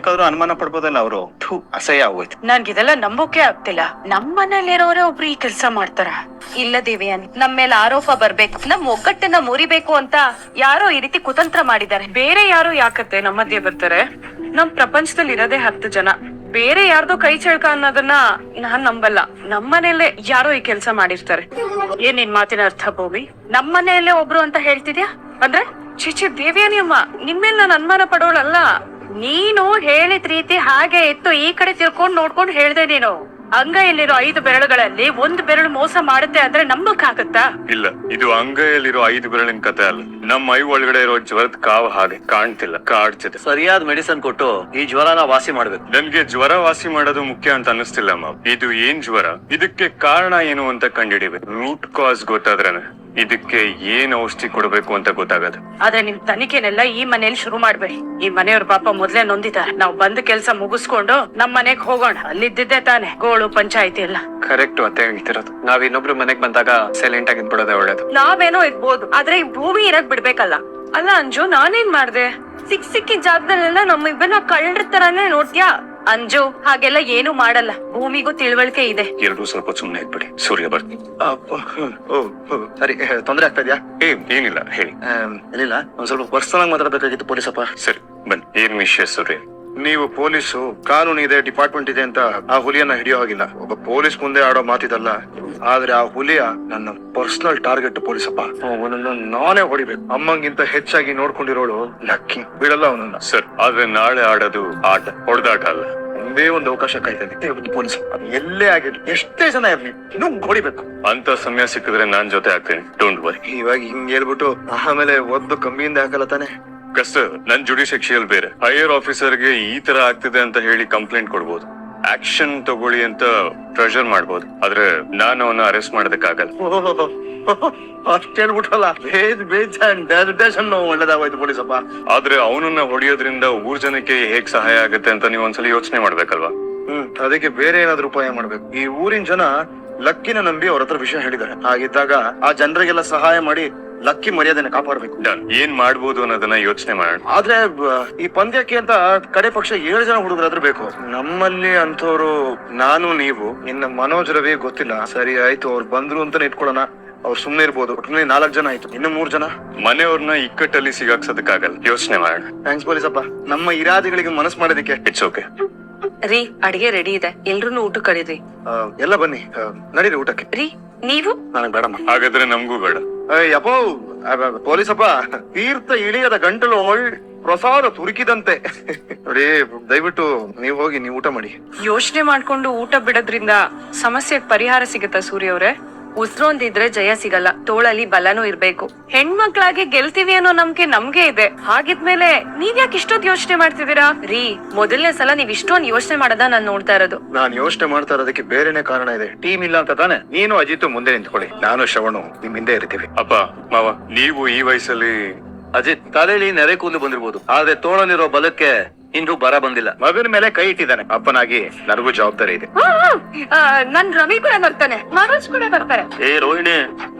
ಬೇಕಾದ್ರೂ ಅನುಮಾನ ಪಡ್ಬೋದಲ್ಲ ಅವರು. ಅಸಹ್ಯ ಆಗೋಯ್ತು. ನನ್ಗಿದೆಲ್ಲ ನಂಬೋಕೆ ಆಗ್ತಿಲ್ಲ. ನಮ್ ಮನೇಲಿರೋರೇ ಒಬ್ರು ಈ ಕೆಲ್ಸ ಮಾಡ್ತಾರ? ಇಲ್ಲ ದೇವಿಯನ್, ನಮ್ ಮೇಲೆ ಆರೋಪ ಬರ್ಬೇಕು, ನಮ್ ಒಗ್ಗಟ್ಟನ್ನ ಮುರಿಬೇಕು ಅಂತ ಯಾರೋ ಈ ರೀತಿ ಕುತಂತ್ರ ಮಾಡಿದ್ದಾರೆ. ಬೇರೆ ಯಾರು ಯಾಕತ್ತೆ ನಮ್ಮ ಮಧ್ಯೆ ಬರ್ತಾರೆ? ನಮ್ ಪ್ರಪಂಚದಲ್ಲಿ ಇರೋದೇ 10 ಜನ. ಬೇರೆ ಯಾರ್ದೋ ಕೈ ಚಳಕ ಅನ್ನೋದನ್ನ ನಾನ್ ನಂಬಲ್ಲ. ನಮ್ಮನೇಲೆ ಯಾರೋ ಈ ಕೆಲ್ಸ ಮಾಡಿರ್ತಾರೆ. ಏನ್ ನಿನ್ ಮಾತಿನ ಅರ್ಥ ಭೂಮಿ? ನಮ್ಮನೆಯಲ್ಲೇ ಒಬ್ರು ಅಂತ ಹೇಳ್ತಿದ್ಯಾ? ಅಂದ್ರೆ ಚಿಚಿ ದೇವಿಯನಿ ಅಮ್ಮ, ನಿಮ್ಮೇಲೆ ನಾನು ಅನುಮಾನ ಪಡೋಳಲ್ಲ. ನೀನು ಹೇಳಿದ ರೀತಿ ಹಾಗೆ ಇತ್ತು, ಈ ಕಡೆ ತಿರ್ಕೊಂಡ್ ನೋಡ್ಕೊಂಡ್ ಹೇಳ್ದೆ. ನೀನು ಅಂಗೈಯಲ್ಲಿರೋ 5 ಬೆರಳುಗಳಲ್ಲಿ 1 ಬೆರಳು ಮೋಸ ಮಾಡುತ್ತೆ ಅಂದ್ರೆ ನಂಬಕ್ ಆಗತ್ತಾ? ಇಲ್ಲ, ಇದು ಅಂಗೈಯಲ್ಲಿರೋ 5 ಬೆರಳಿನ ಕತೆ ಅಲ್ಲ. ನಮ್ಮ ಮೈ ಒಳಗಡೆ ಇರೋ ಜ್ವರದ ಕಾವು ಹಾಗೆ ಕಾಣ್ತಿಲ್ಲ, ಕಾಡ್ತಿದೆ. ಸರಿಯಾದ ಮೆಡಿಸಿನ್ ಕೊಟ್ಟು ಈ ಜ್ವರನ ವಾಸಿ ಮಾಡ್ಬೇಕು. ನನ್ಗೆ ಜ್ವರ ವಾಸಿ ಮಾಡೋದು ಮುಖ್ಯ ಅಂತ ಅನ್ನಿಸ್ತಿಲ್ಲ ಅಮ್ಮ. ಇದು ಏನ್ ಜ್ವರ, ಇದಕ್ಕೆ ಕಾರಣ ಏನು ಅಂತ ಕಂಡುಹಿಡಿಬೇಕು. ರೂಟ್ ಕಾಸ್ ಗೊತ್ತಾದ್ರೇನೆ ಇದಕ್ಕೆ ಏನ್ ಔಷಧಿ ಕೊಡ್ಬೇಕು ಅಂತ ಗೊತ್ತಾಗದು. ಆದ್ರೆ ನಿಮ್ ತನಿಖೆನೆಲ್ಲ ಈ ಮನೇಲಿ ಶುರು ಮಾಡ್ಬೇಡಿ. ಈ ಮನೆಯವ್ರ ಪಾಪ ಮೊದ್ಲೇ ನೊಂದಿದ್ದಾರೆ. ನಾವ್ ಬಂದ ಕೆಲ್ಸ ಮುಗಿಸ್ಕೊಂಡು ನಮ್ ಮನೆಗ್ ಹೋಗೋಣ. ಅಲ್ಲಿದ್ದಿದ್ದೆ ತಾನೆ ಗೋಳು ಪಂಚಾಯತಿ ಎಲ್ಲ. ಕರೆಕ್ಟ್ ಅತ್ತೆ ಹೇಳ್ತಿರೋದು. ನಾವ್ ಇನ್ನೊಬ್ರು ಮನೆಗ್ ಬಂದಾಗ ಸೈಲೆಂಟ್ ಆಗಿ ಇದ್ಬಿಡೋದೇ ಒಳ್ಳೇದು. ನಾವೇನೋ ಇರ್ಬೋದು, ಆದ್ರೆ ಈ ಭೂಮಿ ಇರಕ್ ಬಿಡ್ಬೇಕಲ್ಲ. ಅಲ್ಲ ಅಂಜು, ನಾನೇನ್ ಮಾಡ್ದೆ? ಸಿಕ್ಕಿದ ಜಾಗದಲ್ಲೆಲ್ಲ ನಮ್ಮಿಬ್ಬರನ್ನ ಕಳ್ಳರ ತರಾನೇ ನೋಡ್ತೀಯಾ? ಅಂಜು ಹಾಗೆಲ್ಲ ಏನು ಮಾಡಲ್ಲ. ಭೂಮಿಗೂ ತಿಳುವಳಿಕೆ ಇದೆ. ಎಲ್ರೂ ಸ್ವಲ್ಪ ಸುಮ್ನೆ ಇದ್ಬಿಡಿ, ಸೂರ್ಯ ಬರ್ತೀನಿ. ಸರಿ, ತೊಂದ್ರೆ ಆಗ್ತಾ ಇದ್ಯಾ? ಏನಿಲ್ಲ, ಹೇಳಿ. ಏನಿಲ್ಲ, ಒಂದ್ ಸ್ವಲ್ಪ ಪರ್ಸನಲ್ ಆಗಿ ಮಾತಾಡ್ಬೇಕಾಗಿತ್ತು ಪೊಲೀಸಪ್ಪ. ಸರಿ ಬನ್ನಿ. ಏನ್ ವಿಷಯ ಸೂರ್ಯ? ನೀವು ಪೊಲೀಸು, ಕಾನೂನು ಇದೆ, ಡಿಪಾರ್ಟ್ಮೆಂಟ್ ಇದೆ ಅಂತ ಆ ಹುಲಿಯನ್ನ ಹಿಡಿಯೋ ಹಾಗಿಲ್ಲ. ಒಬ್ಬ ಪೊಲೀಸ್ ಮುಂದೆ ಆಡೋ ಮಾತಿದಲ್ಲ. ಆದ್ರೆ ಆ ಹುಲಿಯ ನನ್ನ ಪರ್ಸನಲ್ ಟಾರ್ಗೆಟ್ ಪೊಲೀಸಪ್ಪ. ಅವನನ್ನ ನಾನೇ ಹೊಡಿಬೇಕು. ಅಮ್ಮಂಗಿಂತ ಹೆಚ್ಚಾಗಿ ನೋಡ್ಕೊಂಡಿರೋಳು ಲಕ್ಕಿ. ಬಿಡಲ್ಲ ಅವನನ್ನ. ಸರ್, ಆದ್ರೆ ನಾಳೆ ಆಡೋದು ಆಟ, ಹೊಡೆದಾಟ ಅಲ್ಲ. ಒಂದೇ ಒಂದು ಅವಕಾಶ ಕಾಯ್ತಾ ಪೊಲೀಸ್ ಎಲ್ಲೇ ಆಗಿರ್ಲಿ, ಎಷ್ಟೇ ಜನ ಇರ್ಲಿ, ಇನ್ನೂ ಹೊಡಿಬೇಕು. ಅಂತ ಸಮಯ ಸಿಕ್ಕಿದ್ರೆ ನಾನ್ ಜೊತೆ ಆಗ್ತೇನೆ, ಡೋಂಟ್ ವರಿ. ಇವಾಗ ಹಿಂಗ್ ಹೇಳ್ಬಿಟ್ಟು ಆಮೇಲೆ ಒದ್ದು ಕಮ್ಮಿಯಿಂದ ಹಾಕಲ್ಲ ತಾನೆ? ಕಷ್ಟ. ನನ್ ಜುಡಿಷಿಯಲ್ ಬೇರೆ. ಹೈಯರ್ ಆಫೀಸರ್ಗೆ ಈ ತರ ಆಗ್ತಿದೆ ಅಂತ ಹೇಳಿ ಕಂಪ್ಲೇಂಟ್ ಕೊಡ್ಬೋದು, ಆಕ್ಷನ್ ತಗೊಳ್ಳಿ ಅಂತ ಪ್ರೆಷರ್ ಮಾಡ್ಬೋದು. ಆದ್ರೆ ನಾನು ಅವನ್ನ ಅರೆಸ್ಟ್ ಮಾಡೋದಕ್ಕಾಗಲ್ಲ. ಅಷ್ಟ ಹೇಳ್ಬಿಟ್ಟಲ್ಲ, ಬೇಜಾನ್ ಒಳ್ಳೇದಾಗೋಯ್ತು ಪೊಲೀಸಪ್ಪ. ಆದ್ರೆ ಅವನನ್ನ ಹೊಡೆಯೋದ್ರಿಂದ ಊರ್ ಜನಕ್ಕೆ ಹೇಗ್ ಸಹಾಯ ಆಗುತ್ತೆ ಅಂತ ನೀವ್ ಒಂದ್ಸಲ ಯೋಚನೆ ಮಾಡ್ಬೇಕಲ್ವಾ? ಅದಕ್ಕೆ ಬೇರೆ ಏನಾದ್ರು ಉಪಾಯ ಮಾಡ್ಬೇಕು. ಈ ಊರಿನ ಜನ ಲಕ್ಕಿನ ನಂಬಿ ಅವ್ರ ಹತ್ರ ವಿಷಯ ಹೇಳಿದ್ದಾರೆ. ಹಾಗಿದ್ದಾಗ ಆ ಜನರಿಗೆಲ್ಲ ಸಹಾಯ ಮಾಡಿ ಲಕ್ಕಿ ಮರ್ಯಾದೆನ ಕಾಪಾಡ್ಬೇಕು. ಏನ್ ಮಾಡ್ಬೋದು ಅನ್ನೋದನ್ನ ಯೋಚನೆ ಮಾಡೋಣ. ಆದ್ರೆ ಈ ಪಂದ್ಯಕ್ಕೆ ಅಂತ ಕಡೆ ಪಕ್ಷ 7 ಜನ ಹುಡುಗರಾದ್ರೂ ಬೇಕು. ನಮ್ಮಲ್ಲಿ ಅಂತವ್ರು ನಾನು, ನೀವು, ಇನ್ನು ಮನೋಜ್ ರವಿ ಗೊತ್ತಿಲ್ಲ. ಸರಿ ಆಯ್ತು, ಅವ್ರು ಬಂದ್ರು ಅಂತಾನೆ ಇಟ್ಕೊಳ್ಳೋಣ. ಅವ್ರು ಸುಮ್ನೆ ಇರ್ಬೋದು. 4 ಜನ ಆಯ್ತು, ಇನ್ನು 3 ಜನ. ಮನೆಯವ್ರನ್ನ ಇಕ್ಕಟ್ಟಲ್ಲಿ ಸಿಗಾಕ್ಸೋದಕ್ಕಾಗಲ್ಲ, ಯೋಚನೆ ಮಾಡೋಣ. ಥ್ಯಾಂಕ್ಸ್ ಪೊಲೀಸಪ್ಪ, ನಮ್ಮ ಇರಾದಿಗಳಿಗೆ ಮನಸ್ಸು ಮಾಡೋದಕ್ಕೆ. ಇಟ್ಸ್ ಓಕೆ ರೀ, ಅಡಿಗೆ ರೆಡಿ ಇದೆ, ಎಲ್ರು ಊಟ ಕರೀರಿ. ಎಲ್ಲ ಬನ್ನಿ, ನಡೀರಿ ಊಟಕ್ಕೆ. ರೀ ನೀವು? ನನಗ್ ಬೇಡಮ್ಮ. ಹಾಗಾದ್ರೆ ನಮ್ಗೂ ಬೇಡ. ಅಯ್ಯಪ್ಪೋ ಪೊಲೀಸಪ್ಪ, ತೀರ್ಥ ಇಳಿಯದ ಗಂಟಲು ಪ್ರಸಾದ ತುರುಕಿದಂತೆ. ನೋಡಿ, ದಯವಿಟ್ಟು ನೀವು ಹೋಗಿ ನೀವು ಊಟ ಮಾಡಿ. ಯೋಚನೆ ಮಾಡ್ಕೊಂಡು ಊಟ ಬಿಡೋದ್ರಿಂದ ಸಮಸ್ಯೆಗೆ ಪರಿಹಾರ ಸಿಗತ್ತಾ ಸೂರ್ಯ ಅವ್ರೆ? ಉಸ್ರೊಂದಿದ್ರೆ ಜಯ ಸಿಗಲ್ಲ, ತೋಳಲ್ಲಿ ಬಲನೂ ಇರ್ಬೇಕು. ಹೆಣ್ಮಕ್ಳಾಗಿ ಗೆಲ್ತೀವಿ ಅನ್ನೋ ನಂಬಿಕೆ ನಮ್ಗೆ ಇದೆ. ಹಾಗಿದ್ಮೇಲೆ ನೀವ್ ಯಾಕೆ ಇಷ್ಟೊಂದು ಯೋಚನೆ ಮಾಡ್ತಿದ್ದೀರಾ? ರೀ, ಮೊದಲನೇ ಸಲ ನೀವ್ ಇಷ್ಟೊಂದು ಯೋಚನೆ ಮಾಡೋದ ನಾನ್ ನೋಡ್ತಾ ಇರೋದು. ನಾನ್ ಯೋಚನೆ ಮಾಡ್ತಾ ಇರೋದಕ್ಕೆ ಬೇರೆನೆ ಕಾರಣ ಇದೆ. ಟೀಮ್ ಇಲ್ಲ ಅಂತ ತಾನೆ? ನೀನು ಅಜಿತ್ ಮುಂದೆ ನಿಂತ್ಕೊಳ್ಳಿ, ನಾನು ಶ್ರವಣು ನಿಮ್ ಹಿಂದೆ ಇರ್ತೀವಿ. ಅಪ್ಪ ಮಾವ, ನೀವು ಈ ವಯಸ್ಸಲ್ಲಿ ಅಜಿತ್ ತಲೆಯಲ್ಲಿ ನೆರೆ ಕೂದಲು ಬಂದಿರ್ಬೋದು, ಆದ್ರೆ ತೋಳಲಿರೋ ಬಲಕ್ಕೆ ಇನ್ನು ಬರ ಬಂದಿಲ್ಲ. ಮಗನ ಮೇಲೆ ಕೈ ಇಟ್ಟಿದ್ದಾನೆ. ಅಪ್ಪನಾಗಿ ನನಗೂ ಜವಾಬ್ದಾರಿ ಇದೆ. ನನ್ ರವಿ ಕೂಡ ಬರ್ತಾನೆ, ಮನೋಜ್ ಕೂಡ ಬರ್ತಾರೆ. ಏ ರೋಹಿಣಿ,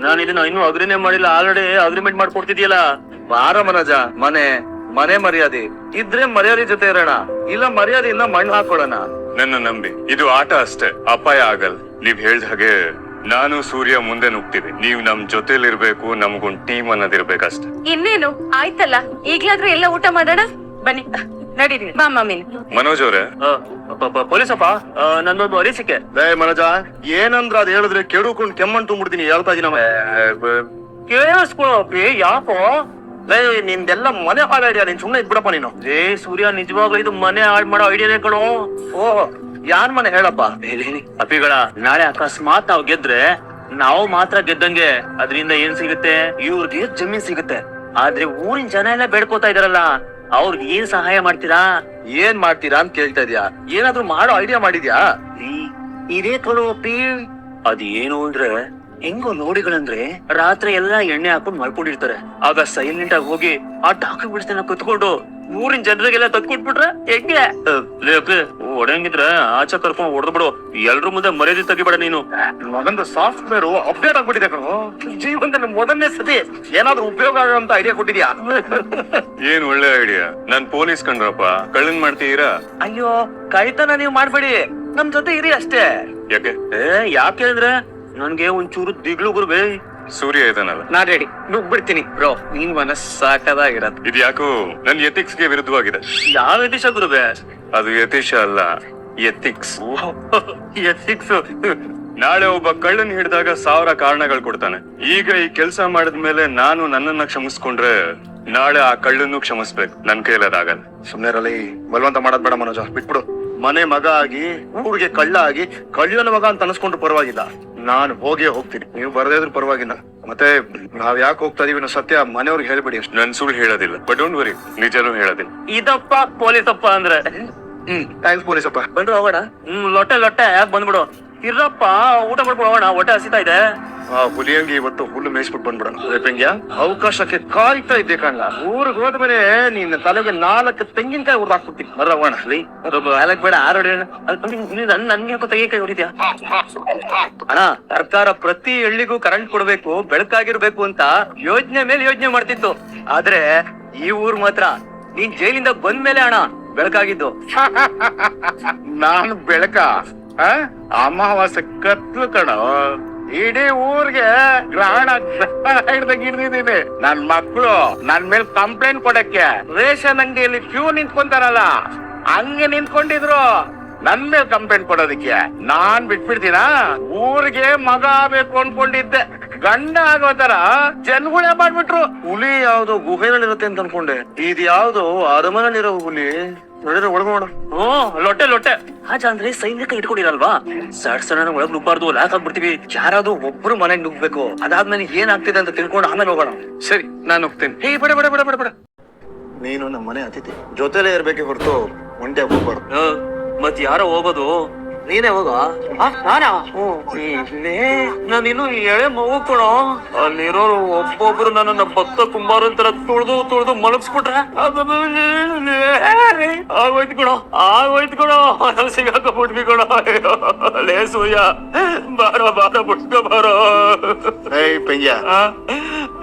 ನಾನು ಇದನ್ನ ಇನ್ನೂ ಅಗ್ರಿನೇ ಮಾಡಿಲ್ಲ, ಆಲ್ರೆಡಿ ಅಗ್ರಿಮೆಂಟ್ ಮಾಡ್ಕೊಡ್ತಿದ್ಯಲ್ಲ. ಬಾರ ಮನೋಜ, ಮನೆ ಮರ್ಯಾದೆ ಇದ್ರೆ ಮರ್ಯಾದೆ ಜೊತೆ ಇರೋಣ, ಇಲ್ಲ ಮರ್ಯಾದೆಯಿಂದ ಮಣ್ಣು ಹಾಕೊಳ್ಳೋಣ. ನನ್ನ ನಂಬಿ, ಇದು ಆಟ ಅಷ್ಟೇ, ಅಪಾಯ ಆಗಲ್ಲ. ನೀವ್ ಹೇಳ್ದ ಹಾಗೆ ನಾನು ಸೂರ್ಯ ಮುಂದೆ ನುಗ್ತೀವಿ. ನೀವ್ ನಮ್ ಜೊತೆಲಿರ್ಬೇಕು, ನಮ್ಗೊಂದ್ ಟೀಮ್ ಅನ್ನೋದಿರ್ಬೇಕಷ್ಟೇ. ಇನ್ನೇನು ಆಯ್ತಲ್ಲ, ಈಗ್ಲಾದ್ರೂ ಎಲ್ಲ ಊಟ ಮಾಡೋಣ ಬನ್ನಿ. ನಡೀರಿ ಮಾಮ. ಮೀನ್ ಮನೋಜ್ ಅವ್ರೆ, ಪೊಲೀಸಪ್ಪ, ನನ್ನೊಂದು ಅನಿಸಿಕೆ. ಮನೋಜ, ಏನಂದ್ರ ಅದ್ ಹೇಳಿದ್ರೆ ಕೆಡುಕೊಂಡು ಕೆಮ್ಮಣ್ ತುಂಬಿಡ್ತೀನಿ. ಹೇಳ್ತಾ ಇದೀನ ಕೇಳಿಸ್ಕೊಳಪ್ಪಿ. ಯಾಕೋ ನಿಮ್ದೆಲ್ಲ ಮನೆ ಹಾಳು ಐಡಿಯಾ, ನೀನ್ ಸುಮ್ನೆ ಇದ್ಬಿಡಪ್ಪ ನೀನು. ಸೂರ್ಯ, ನಿಜವಾಗ್ಲೂ ಇದು ಮನೆ ಹಾಳು ಮಾಡೋ ಐಡಿಯಾನೇ ಕಣೋ. ಓಹ್, ಯಾರ್ ಮನೆ ಹೇಳಪ್ಪ? ಅಪ್ಪಿಗಳ, ನಾಳೆ ಅಕಸ್ಮಾತ್ ನಾವ್ ಗೆದ್ರೆ ನಾವು ಮಾತ್ರ ಗೆದ್ದಂಗೆ. ಅದ್ರಿಂದ ಏನ್ ಸಿಗುತ್ತೆ? ಇವ್ರಿಗೆ ಜಮೀನ್ ಸಿಗುತ್ತೆ. ಆದ್ರೆ ಊರಿನ ಜನ ಎಲ್ಲ ಬೇಡ್ಕೋತಾ ಇದಾರಲ್ಲ, ಅವ್ರಿಗೆ ಏನ್ ಸಹಾಯ ಮಾಡ್ತೀರಾ? ಏನ್ ಮಾಡ್ತೀರಾ ಅಂತ ಕೇಳ್ತಾ ಇದ್ಯಾ? ಏನಾದ್ರು ಮಾಡೋ ಐಡಿಯಾ ಮಾಡಿದ್ಯಾ? ಇದೇ ಕಣೋ ಅಪ್ಪಿ. ಅದೇನು ಅಂದ್ರೆ, ಹೆಂಗೋ ನೋಡಿಗಳಂದ್ರೆ ರಾತ್ರಿ ಎಲ್ಲಾ ಎಣ್ಣೆ ಹಾಕೊಂಡು ಮಲ್ಕೊಂಡಿರ್ತಾರೆ. ಆಗ ಸೈಲೆಂಟ್ ಆಗಿ ಹೋಗಿ ಆ ಡಾಕ್ಯುಮೆಂಟ್ಸ್ ಕತ್ಕೊಂಡು ಊರಿನ ಜನರಿಗೆಲ್ಲ ತತ್ಕೊಟ್ಬಿಟ್ರೆ ಹೆಂಗೆ? ಹೊಡೆಯಂಗಿದ್ರೆ ಆಚೆ ಕರ್ಕೊಂಡ್ ಹೊಡೆದ್ ಬಿಡು, ಎಲ್ರ ಮುಂದೆ ಮರ್ಯಾದೆ ತೆಗಿಬೇಡ ನೀನು. ಮಗಂದು ಸಾಫ್ಟ್ವೇರ್ ಅಪ್ಡೇಟ್ ಆಗ್ಬಿಟ್ಟಿದೆ ಕಣೋ. ಜೀವನದಲ್ಲಿ ಮೊದಲನೇ ಸತಿ ಏನಾದ್ರೂ ಉಪಯೋಗ ಆಗುವಂತ ಐಡಿಯಾ ಕೊಟ್ಟಿದ್ಯಾ? ಏನ್ ಒಳ್ಳೆ ಐಡಿಯಾ. ನಾನ್ ಪೊಲೀಸ್ ಕಂಡ್ರಪ್ಪ, ಕಳ್ಳನ್ ಮಾಡ್ತೀರಾ? ಅಯ್ಯೋ ಕೈತನ ನೀವ್ ಮಾಡ್ಬೇಡಿ, ನಮ್ ಜೊತೆ ಇರಿ ಅಷ್ಟೇ. ಯಾಕೆ? ಯಾಕೆ ಅಂದ್ರೆ ನನ್ಗೆ ಒಂಚೂರು ದಿಗ್ಲು ಗುರುಬೇ. ಸೂರ್ಯ ಇದಾನಲ್ಲ, ನಾ ರೆಡಿ, ನುಗ್ಬಿಡ್ತೀನಿ ಬ್ರೋ. ನಿನ್ ಮನಸ್ ಸಾಕದಾಗಿರತ್. ಇದ್ಯಾಕೋ ನನ್ ಎಥಿಕ್ಸ್ ಗೆ ವಿರುದ್ಧವಾಗಿದೆ. ಯಾವ ಯತೀಶ ಗುರುಬೇ? ಅದು ಯತೀಶ ಅಲ್ಲ, ಎಥಿಕ್ಸ್. ಎಥಿಕ್ಸ್. ನಾಳೆ ಒಬ್ಬ ಕಳ್ಳನ್ ಹಿಡಿದಾಗ 1000 ಕಾರಣಗಳು ಕೊಡ್ತಾನೆ. ಈಗ ಈ ಕೆಲ್ಸ ಮಾಡಿದ್ಮೇಲೆ ನಾನು ನನ್ನನ್ನ ಕ್ಷಮಿಸ್ಕೊಂಡ್ರೆ ನಾಳೆ ಆ ಕಳ್ಳನ್ನು ಕ್ಷಮಿಸ್ಬೇಕು. ನನ್ ಕೈಲಾಗಲ್ಲ. ಸುಮ್ನೆ ರಲ್ಲಿ ಬಲವಂತ ಮಾಡೋದ್ ಬೇಡ ಮನೋಜ, ಬಿಟ್ಬಿಡು. ಮನೆ ಮಗ ಆಗಿ ಊರಿಗೆ ಕಳ್ಳ ಆಗಿ ಕಳ್ಳನ ಮಗ ಅಂತ ಅನ್ಸ್ಕೊಂಡ್ರು ಪರವಾಗಿಲ್ಲ, ನಾನು ಹೋಗೇ ಹೋಗ್ತೀನಿ. ನೀವು ಬರದೇ ಇದ್ರು ಪರವಾಗಿಲ್ಲ. ಮತ್ತೆ ನಾವ್ ಯಾಕೆ ಹೋಗ್ತಾ ಇದೀವಿ ಅನ್ನೋ ಸತ್ಯ ಮನೆಯವ್ರಿಗೆ ಹೇಳ್ಬೇಡಿ ಅಷ್ಟೇ. ನನ್ ಸುಳ್ಳು ಹೇಳೋದಿಲ್ಲ, ಬಟ್ ಡೋಂಟ್ ವರಿ, ನಿಜನೂ ಹೇಳೋದಿಲ್ಲ. ಇದಪ್ಪ ಪೊಲೀಸಪ್ಪ ಅಂದ್ರೆ. ಥ್ಯಾಂಕ್ಸ್ ಪೊಲೀಸಪ್ಪ. ಬಂದ್ರು ಹೋಗೋಣ. ಲೊಟ್ಟೆ ಯಾಕೆ ಬಂದ್ಬಿಡು. ಇರಪ್ಪ, ಊಟ ಮಾಡ್ಕೊಂಡು ಹೋಗೋಣ, ಹೊಟ್ಟೆ ಹಸಿತಾ ಇದೆ. ಆ ಹುಲಿಯಂಗಿ ಇವತ್ತು ಹುಲ್ಲು ಮೇಯಿಸ್ಬಿಟ್ಟು ಬಂದ್ಬಿಡೋಣ. ರೇಪಂಗ್ಯ ಅವಕಾಶಕ್ಕೆ ಕಾಯ್ತಾ ಇದ್ದೆ ಕಣ್ಣ. ಊರಿಗೆ ಹೋದ್ಮೇಲೆ ನಿನ್ನ ತಲೆಗೆ 4 ತೆಂಗಿನಕಾಯಿ ಹುಡ್ದಾಕ್ಬಿಡ್ತೀನಿ. ಬರೋಣ. ಅಲಕ್ ಬೇಡ, ಆರೋಡಿ. ನನ್ಗೆ ಯಾಕೋ ತೆಂಗಿನಕಾಯಿ ಹೊಡಿದ್ಯಾ? ಅಣ್ಣ, ಸರ್ಕಾರ ಪ್ರತಿ ಹಳ್ಳಿಗೂ ಕರೆಂಟ್ ಕೊಡ್ಬೇಕು, ಬೆಳಕಾಗಿರ್ಬೇಕು ಅಂತ ಯೋಜನೆ ಮೇಲೆ ಯೋಜನೆ ಮಾಡ್ತಿತ್ತು. ಆದ್ರೆ ಈ ಊರ್ ಮಾತ್ರ ನೀನ್ ಜೈಲಿಂದ ಬಂದ್ಮೇಲೆ ಅಣ್ಣ ಬೆಳಕಾಗಿದ್ದು. ನಾನು ಬೆಳಕ ಅಮಾವಾಸ್ಯೆ ಕತ್ಲು ಕಣ. ಇಡೀ ಊರ್ಗೆ ಗ್ರಹಣ ಹಿಡ್ದಿದ್ದೀನಿ. ನನ್ ಮಕ್ಳು ನನ್ ಮೇಲೆ ಕಂಪ್ಲೇಂಟ್ ಕೊಡಕ್ಕೆ ರೇಷನ್ ಅಂಗಡಿಯಲ್ಲಿ ಕ್ಯೂ ನಿಂತ್ಕೊಂತಾರಲ್ಲ, ಹಂಗೆ ನಿಂತ್ಕೊಂಡಿದ್ರು ನನ್ ಮೇಲೆ ಕಂಪ್ಲೇಂಟ್ ಕೊಡೋದಕ್ಕೆ. ನಾನ್ ಬಿಟ್ಬಿಡ್ತೀನ? ಊರಿಗೆ ಮಗ ಬೇಕು ಅನ್ಕೊಂಡಿದ್ದೆ, ಗಂಡ ಆಗೋ ತರ ಜನಗಳೇ ಮಾಡ್ಬಿಟ್ರು. ಹುಲಿ ಯಾವ್ದೋ ಗುಹೆನಲ್ಲಿರುತ್ತೆ ಅಂತ ಅನ್ಕೊಂಡೆ, ಇದು ಯಾವ್ದೋ ಅರಮನೆಯಲ್ಲಿರೋ ಹುಲಿ. ನೋಡಿದ್ರೆ ಒಳಗೋಣ. ಲೊಟ್ಟೆ ಆಜ ಅಂದ್ರೆ ಸೈನಿಕ ಇಟ್ಕೊಂಡಿರಲ್ವಾ, ಸಣ್ಣ ಒಳಗ್ ನುಗ್ಬಾರ್ದು, ಲಾಕ್ ಆಗ್ಬಿಡ್ತೀವಿ. ಯಾರಾದ್ರೂ ಒಬ್ರು ಮನೆಗ್ ನುಗ್ಬೇಕು, ಅದಾದ್ಮೇಲೆ ಏನಾಗ್ತಿದೆ ಅಂತ ತಿಳ್ಕೊಂಡು ಆಮೇಲೆ ಹೋಗೋಣ. ಸರಿ, ನಾನು ಹೋಗ್ತೇನೆ. ಹೇ ಬೇಡ. ನೀನು ನಮ್ಮ ಮನೆ ಅತಿಥಿ, ಜೊತೆಲೇ ಇರ್ಬೇಕೆ ಹೊರತು ಒಂಟೆ ಹೋಗ್ಬಾರ್ದು. ಮತ್ ಯಾರೋ ಹೋಗೋದು? ನೀನೇ ಹೋಗ. ನಾನಿನ್ನು ಎಳೆ ಮಗು ಕಣೋ. ಅಲ್ಲಿರೋರು ಒಬ್ಬೊಬ್ರು ನನ್ನನ್ನ ಭಕ್ತ ಕುಂಬಾರ ತರ ತುಳ್ದು ಮಲಗಿಸ್ಬಿಟ್ರೆ ಆಗೋಯ್ತು ಕಣೋ. ಸಿಗಾಕೊಂಡ್ಬಿಟ್ವಿ ಕಣೋ. ಲೇ ಸೂರ್ಯ, ಬಾರೋ ಬಿಟ್ಕೊ ಬಾರೋ. ಪೆಂಗ್ಯ,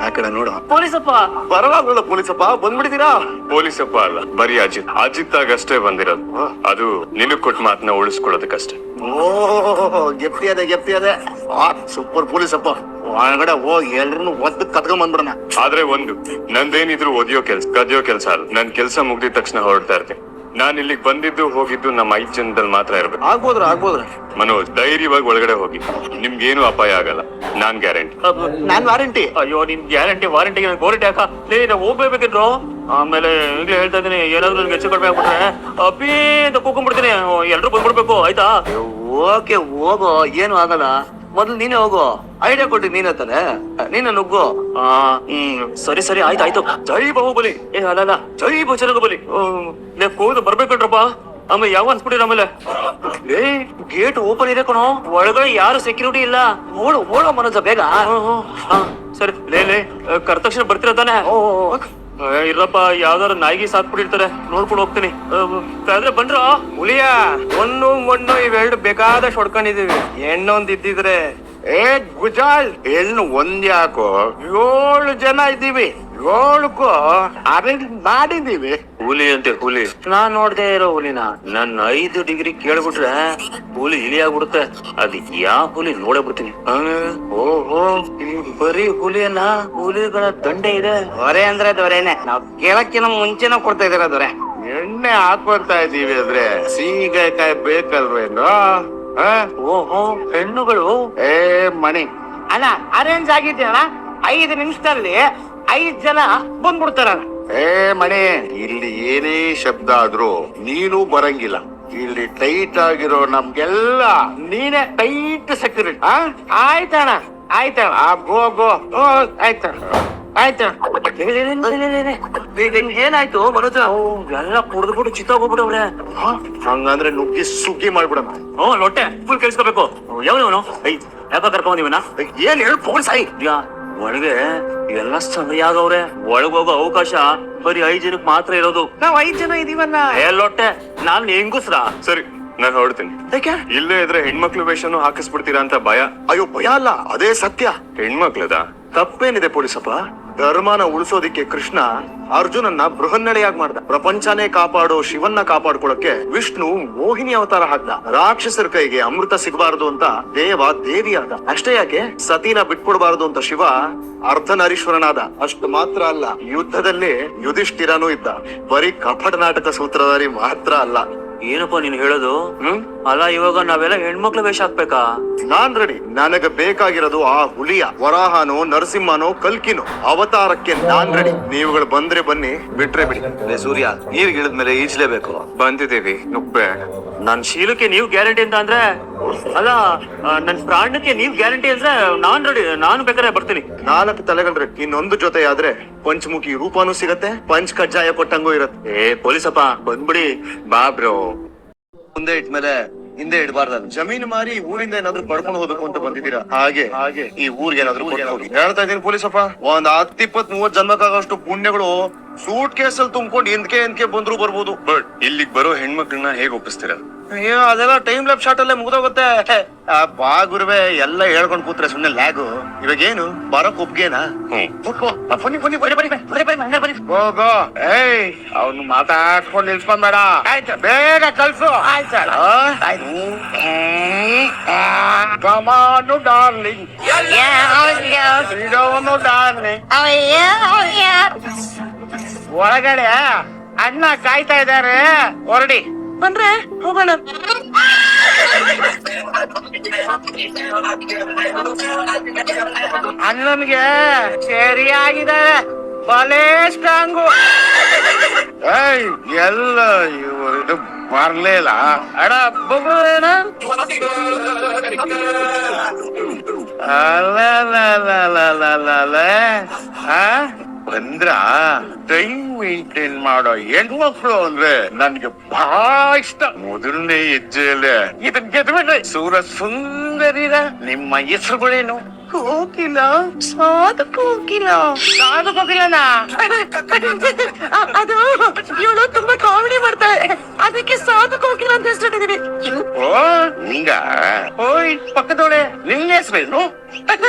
ಆ ಕಡೆ ನೋಡು. ಪೊಲೀಸಪ್ಪ ಬರಲ್ಲ. ಪೊಲೀಸಪ್ಪ ಬಂದ್ಬಿಡ್ತೀರಾ? ಪೊಲೀಸಪ್ಪ ಅಲ್ಲ, ಬರೀ ಅಜಿತ್ ಆಗಷ್ಟೇ ಬಂದಿರೋದು. ಅದು ನಿನಗ್ ಕೊಟ್ಟ ಮಾತನ್ನ ಉಳಿಸ್ಕೊಳ್ಳೋದಕ್ಕಷ್ಟೇ. ಗೆಪ್ತಿ ಅದೇ ಸೂಪರ್ ಪೊಲೀಸಪ್ಪ. ಒಳಗಡೆ ಹೋಗಿ ಎಲ್ರು ಒದ್ದು ಕತ್ಕೊಂಡ್ ಬಂದ್ಬಿಡೋಣ. ಆದ್ರೆ ಒಂದು, ನಂದೇನಿದ್ರು ಕದಿಯೋ ಕೆಲ್ಸ ಅಲ್ಲ. ನನ್ ಕೆಲ್ಸ ಮುಗ್ದಿದ ತಕ್ಷಣ ಹೊರಡ್ತಾ ಇರ್ತೀನಿ. ನಾನ್ ಇಲ್ಲಿಗೆ ಬಂದಿದ್ದು ಹೋಗಿದ್ದು ನಮ್ಮ 5 ಜನದಲ್ಲಿ ಮಾತ್ರ ಇರ್ಬೇಕು. ಆಗ್ಬೋದ್ರ ಮನೋಜ್, ಧೈರ್ಯವಾಗಿ ಒಳಗಡೆ ಹೋಗಿ, ನಿಮ್ಗೇನು ಅಪಾಯ ಆಗಲ್ಲ. ನಾನ್ ಗ್ಯಾರಂಟಿ. ನಾನ್ ವಾರಂಟಿ. ಅಯ್ಯೋ, ನಿನ್ ಗ್ಯಾರಂಟಿ ವಾರಂಟಿಗೆ ಗೋರಿಟಿ ಹಾಕ. ನೀನು ಹೋಗ್ಬೇಕಿದ್ರು ಆಮೇಲೆ ಈಗಲೇ ಹೇಳ್ತಾ ಇದೀನಿ, ಏನಾದ್ರು ನನ್ಗೆ ಹೆಚ್ಚು ಕಡಿಮೆ ಆಗ್ಬಿಟ್ರೆ ಅಪ್ಪಿ ಅಂತ ಕೂಕೊಂಡ್ಬಿಡ್ತೀನಿ. ಎಲ್ರು ಬಂದ್ಬಿಡ್ಬೇಕು, ಆಯ್ತಾ? ಓಕೆ, ಹೋಗೋ, ಏನು ಆಗಲ್ಲ. ಮೊದ್ಲು ನೀನೇ ಹೋಗು, ಐಡಿಯಾ ಕೊಟ್ಟಿ ನೀನೇ ತಾನೆ, ನೀನ ನುಗ್ಗು. ಸರಿ ಆಯ್ತು. ಜೈ ಬಾಹುಬಲಿ. ಅಲ್ಲ, ಜೈ ಬಜರಂಗಬಲಿ. ಕೂದು ಬರ್ಬೇಕಂಡ್ರಪ್ಪ. ಆಮೇಲೆ ಯಾವ ಅನ್ಸ್ಬಿಟ್ಟಿರ ಆಮೇಲೆ. ಗೇಟ್ ಓಪನ್ ಇದೆ ಕಣೋ, ಒಳಗಡೆ ಯಾರು ಸೆಕ್ಯೂರಿಟಿ ಇಲ್ಲ. ಓಡೋ ಮನೋಜ, ಬೇಗ. ಸರಿ, ಲೇ ಕರ್ದ ತಕ್ಷಣ ಬರ್ತಿರ ತಾನೆ? ಇರಪ್ಪ, ಯಾವ್ದಾರು ನಾಯಿಗೆ ಸಾಕ್ಬಿಟ್ಟಿರ್ತಾರೆ, ನೋಡ್ಕೊಂಡು ಹೋಗ್ತೀನಿ. ಆದ್ರೆ ಬಂದ್ರ ಹುಲಿಯ ಮಣ್ಣು ಇವೆರಡು ಬೇಕಾದಷ್ಟು ಹೊಡ್ಕೊಂಡಿದೀವಿ. ಹೆಣ್ಣೊಂದ್ ಇದ್ದಿದ್ರೆ ಗುಜಾಲ್ ಹೆಣ್ಣು ಒಂದ್ಯಾಕೋ 7 ಜನ ಇದ್ದೀವಿ. 7ಕ್ಕೂ ಅರೇಂಜ್ ಮಾಡಿದೀವಿ. ಹುಲಿ ಅಂತೆ ಹುಲಿ. ನಾನ್ ನೋಡ್ದೆ ಇರೋ ಹುಲಿನ ನನ್ನ 5 ಡಿಗ್ರಿ ಕೇಳ್ಬಿಟ್ರೆ ಹುಲಿ ಇಲಿ ಆಗ್ಬಿಡುತ್ತೆ. ಅದ್ ಯಾವ ಹುಲಿ ನೋಡೇ ಬಿಡ್ತೀನಿ. ಓಹೋ, ಬರೀ ಹುಲಿಯನ್ನ ಹುಲಿಗಳ ದಂಡೆ ಇದೆ. ದೊರೆ ಅಂದ್ರೆ ದೊರೆನೆ. ನಾವ್ ಕೇಳಕ್ಕಿನ ಮುಂಚೆನ ಕೊಡ್ತಾ ಇದೀರ ದೊರೆ. ಎಣ್ಣೆ ಹಾಕೊಳ್ತಾ ಇದೀವಿ ಅಂದ್ರೆ ಸೀಗೆಕಾಯಿ ಬೇಕಲ್ವೇನು? ಓಹೋ, ಹೆಣ್ಣುಗಳು. ಮಣಿ ಅಣ್ಣ, ಅರೇಂಜ್ ಆಗಿದ್ಯಣ್ಣ. 5 ನಿಮಿಷದಲ್ಲಿ 5 ಜನ ಬಂದ್ಬಿಡ್ತಾರಣ್ಣ. ಮಣಿ, ಇಲ್ಲಿ ಏನೇ ಶಬ್ದ ಆದ್ರೂ ನೀನು ಬರಂಗಿಲ್ಲ. ಇಲ್ಲಿ ಟೈಟ್ ಆಗಿರೋ ನಮ್ಗೆಲ್ಲ ನೀನೆ ಟೈಟ್ ಸೆಕ್ಯೂರಿಟಿ. ಆಯ್ತಣ್ಣ. ಗೋ ಆಯ್ತಣ್ಣ. ಏನಾಯ್ತು ಮನೋಜ? ಎಲ್ಲ ಕುಡ್ದ್ಬಿಟ್ಟು ಚಿತ್ತಾಗೋಗ್ಬಿಟ್ಟವ್ರೆ. ಹಂಗಂದ್ರೆ ನುಗ್ಗಿ ಸುಗ್ಗಿ ಮಾಡ್ಬಿಡೋಣ. ಲೊಟ್ಟೆ ಫುಲ್ ಕೇಳಿಸ್ಕೋಬೇಕು. ಯಾವನು ಯಾಕ ಕರ್ಕೊಂಬಂದಿವನ? ಏನ್ ಹೇಳಿ ಪೊಲೀಸ್ ಒಳಗೆ ಎಲ್ಲ ಸರಿಯಾಗವ್ರೆ. ಒಳಗೋಗೋ ಅವಕಾಶ ಬರೀ 5 ಜನಕ್ಕೆ ಮಾತ್ರ ಇರೋದು. ನಾವ್ 5 ಜನ ಇದೀವಲ್ಲ. ಲೊಟ್ಟೆ, ನಾನ್ ಹೆಂಗುಸ್ರ. ಸರಿ, ನಾನು ಹೊರಡ್ತೀನಿ. ಇಲ್ಲೇ ಇದ್ರೆ ಹೆಣ್ಮಕ್ಳು ವೇಷನು ಹಾಕಿಸ್ಬಿಡ್ತೀರಾ ಅಂತ ಭಯ. ಅಯ್ಯೋ ಭಯ ಅಲ್ಲ, ಅದೇ ಸತ್ಯ. ಹೆಣ್ಮಕ್ಳದ ತಪ್ಪೇನಿದೆ ಪೊಲೀಸಪ್ಪ? ಧರ್ಮನ ಉಳಿಸೋದಿಕ್ಕೆ ಕೃಷ್ಣ ಅರ್ಜುನನ್ನ ಬೃಹನ್ನಳೆಯಾಗಿ ಮಾಡ್ದ. ಪ್ರಪಂಚನೇ ಕಾಪಾಡೋ ಶಿವನ್ನ ಕಾಪಾಡ್ಕೊಳಕ್ಕೆ ವಿಷ್ಣು ಮೋಹಿನಿ ಅವತಾರ ಹಾಕ್ದ. ರಾಕ್ಷಸರ ಕೈಗೆ ಅಮೃತ ಸಿಗಬಾರದು ಅಂತ ದೇವ ದೇವಿಯಾದ. ಅಷ್ಟೇ ಯಾಕೆ, ಸತಿನ ಬಿಟ್ಕೊಡ್ಬಾರದು ಅಂತ ಶಿವ ಅರ್ಧನಾರೀಶ್ವರನಾದ. ಅಷ್ಟು ಮಾತ್ರ ಅಲ್ಲ, ಯುದ್ಧದಲ್ಲಿ ಯುಧಿಷ್ಠಿರನೂ ಇದ್ದ. ಬರೀ ಕಪಟ ನಾಟಕ ಸೂತ್ರಧಾರಿ ಮಾತ್ರ ಅಲ್ಲ. ಏನಪ್ಪ ನೀನ್ ಹೇಳೋದು? ಅಲ್ಲ, ಇವಾಗ ನಾವೆಲ್ಲ ಹೆಣ್ಮಕ್ಳು ವೇಷ ಹಾಕ್ಬೇಕಾ? ನಾನ್ ರೆಡಿ. ನನಗೆ ಬೇಕಾಗಿರೋದು ಆ ಹುಲಿಯ ವರಾಹನೋ ನರಸಿಂಹನೋ ಕಲ್ಕಿನೋ ಅವತಾರಕ್ಕೆ ನಾನ್ ರೆಡಿ. ನೀವುಗಳು ಬಂದ್ರೆ ಬನ್ನಿ, ಬಿಟ್ರೆ ಬಿಡಿ. ಸೂರ್ಯ, ನೀರ್ಗೆ ಇಳಿದ್ಮೇಲೆ ಈಜ್ಲೇಬೇಕು. ಬಂದಿದ್ದೀವಿ, ನುಗ್ಬೆ. ನನ್ ಶೀಲಕ್ಕೆ ನೀವ್ ಗ್ಯಾರಂಟಿ ಅಂತ ಅಂದ್ರೆ, ಅಲ್ಲ ನನ್ ಪ್ರಾಣಕ್ಕೆ ನೀವ್ ಗ್ಯಾರಂಟಿ ಅಂದ್ರೆ ನಾನ್ ರೆಡಿ. ನಾನು ಬೇಕಾದ್ರೆ ಬರ್ತೀನಿ. 4 ತಲೆಗಳ್ರೆ ಇನ್ನೊಂದು ಜೊತೆ ಆದ್ರೆ ಪಂಚಮುಖಿ ರೂಪನೂ ಸಿಗತ್ತೆ, ಪಂಚ್ ಕಜ್ಜಾಯ ಕೊಟ್ಟಂಗೂ ಇರತ್ತೆ. ಪೊಲೀಸಪ್ಪ ಬಂದ್ಬಿಡಿ. ಬಾ ಬ್ರೋ. ಮುಂದೆ ಇಟ್ಮೇಲೆ ಹಿಂದೆ ಇಡಬಾರ್ದಲ್ಲ. ಜಮೀನು ಮಾರಿ ಊರಿಂದ ಏನಾದ್ರು ಪಡ್ಕೊಂಡು ಹೋಗ್ಬೇಕು ಅಂತ ಬಂದಿದ್ದೀರಾ? ಹಾಗೆ ಈ ಊರಿಗೆ ಏನಾದ್ರು ಕೊಟ್ಟು ಹೋಗಿ. ಹೇಳ್ತಾ ಇದೀನಿ ಪೊಲೀಸಪ್ಪ, ಒಂದ್ 10, 20, 30 ಜನ್ಮಕ್ಕಾಗಷ್ಟು ಪುಣ್ಯಗಳು ಸೂಟ್ ಕೇಸಲ್ಲಿ ತುಂಬ್ಕೊಂಡು ಎಂದ್ಕೆ ಬಂದ್ರು ಬರ್ಬೋದು. ಬಟ್ ಇಲ್ಲಿಗ್ ಬರೋ ಹೆಣ್ಮಕ್ಳನ್ನ ಹೇಗ್ ಒಪ್ಪಿಸ್ತೀರಾ? ಅಯ್ಯೋ, ಅದೆಲ್ಲ ಟೈಮ್ ಲ್ಯಾಪ್ ಶಾಟ್ ಅಲ್ಲೇ ಮುಗ್ದೋಗುತ್ತೆ. ಬಾ ಗುರುವೆ, ಎಲ್ಲ ಹೇಳ್ಕೊಂಡ್ ಕೂತ್ರೆ ಸುಮ್ನೆ ಲ್ಯಾಗು. ಇವಾಗ ಏನು ಬರಕ್ ಒಪ್ಗೆನಾ? ಹೋಗೋ. ಏಯ್, ಅವ್ನು ಮಾತಾಡ್ಕೊಂಡು ನಿಲ್ಸ್ಕೊಂಬೇಡ. ಆಯ್ತು, ಬೇಗ ಕಳ್ಸು. ಕಮಾನು ಡಾರ್ಲಿಂಗ್, ಡಾರ್ಲಿಂಗ್. ಒಳಗಡೆ ಅಣ್ಣ ಕಾಯ್ತಾ ಇದ್ದಾರೆ, ಹೊರಡಿ. ಬಂದ್ರೆ ಹೋಗೋಣ. ಅಣ್ಣನ್ಗೆ ಸರಿಯಾಗಿದೆ, ಬಲೇ ಸ್ಟ್ರಾಂಗು. ಏಯ್, ಎಲ್ಲ ಇವರು ಬರ್ಲಿಲ್ಲ. ಅಡ ಬೊಗ್ಳೇನ ಬಂದ್ರ ಟೈಮ್ ಮೇಂಟೈನ್ ಮಾಡೋ ಹೆಣ್ಮಕ್ಳು ಅಂದ್ರೆ ನನ್ಗೆ ಬಹಳ ಇಷ್ಟ. ಮೊದಲನೇ ಹೆಜ್ಜೆಯಲ್ಲೇ ಇದನ್ ಗೆದ್ಬಿಟ್ರೆ ಸೂರ ಸುಂದರಿರ. ನಿಮ್ಮ ಹೆಸರುಗಳೇನು? ಕೋಕಿಲ, ಸಾಧು ಕೋಕಿಲ. ಸಾಧು ಕೋಕಿಲನ? ಅದು ಇವಳು ತುಂಬಾ ಕಾಮಿಡಿ ಮಾಡ್ತಾಳೆ, ಅದಕ್ಕೆ ಸಾಧು ಕೋಕಿಲ ಅಂತ ಹೆಸರಿಟ್ಟಿದೀವಿ. ಓ, ಹಿಂಗ? ಓಯ್ ಪಕ್ಕದೋಳೆ, ನಿನ್ನ ಹೆಸರೇನು?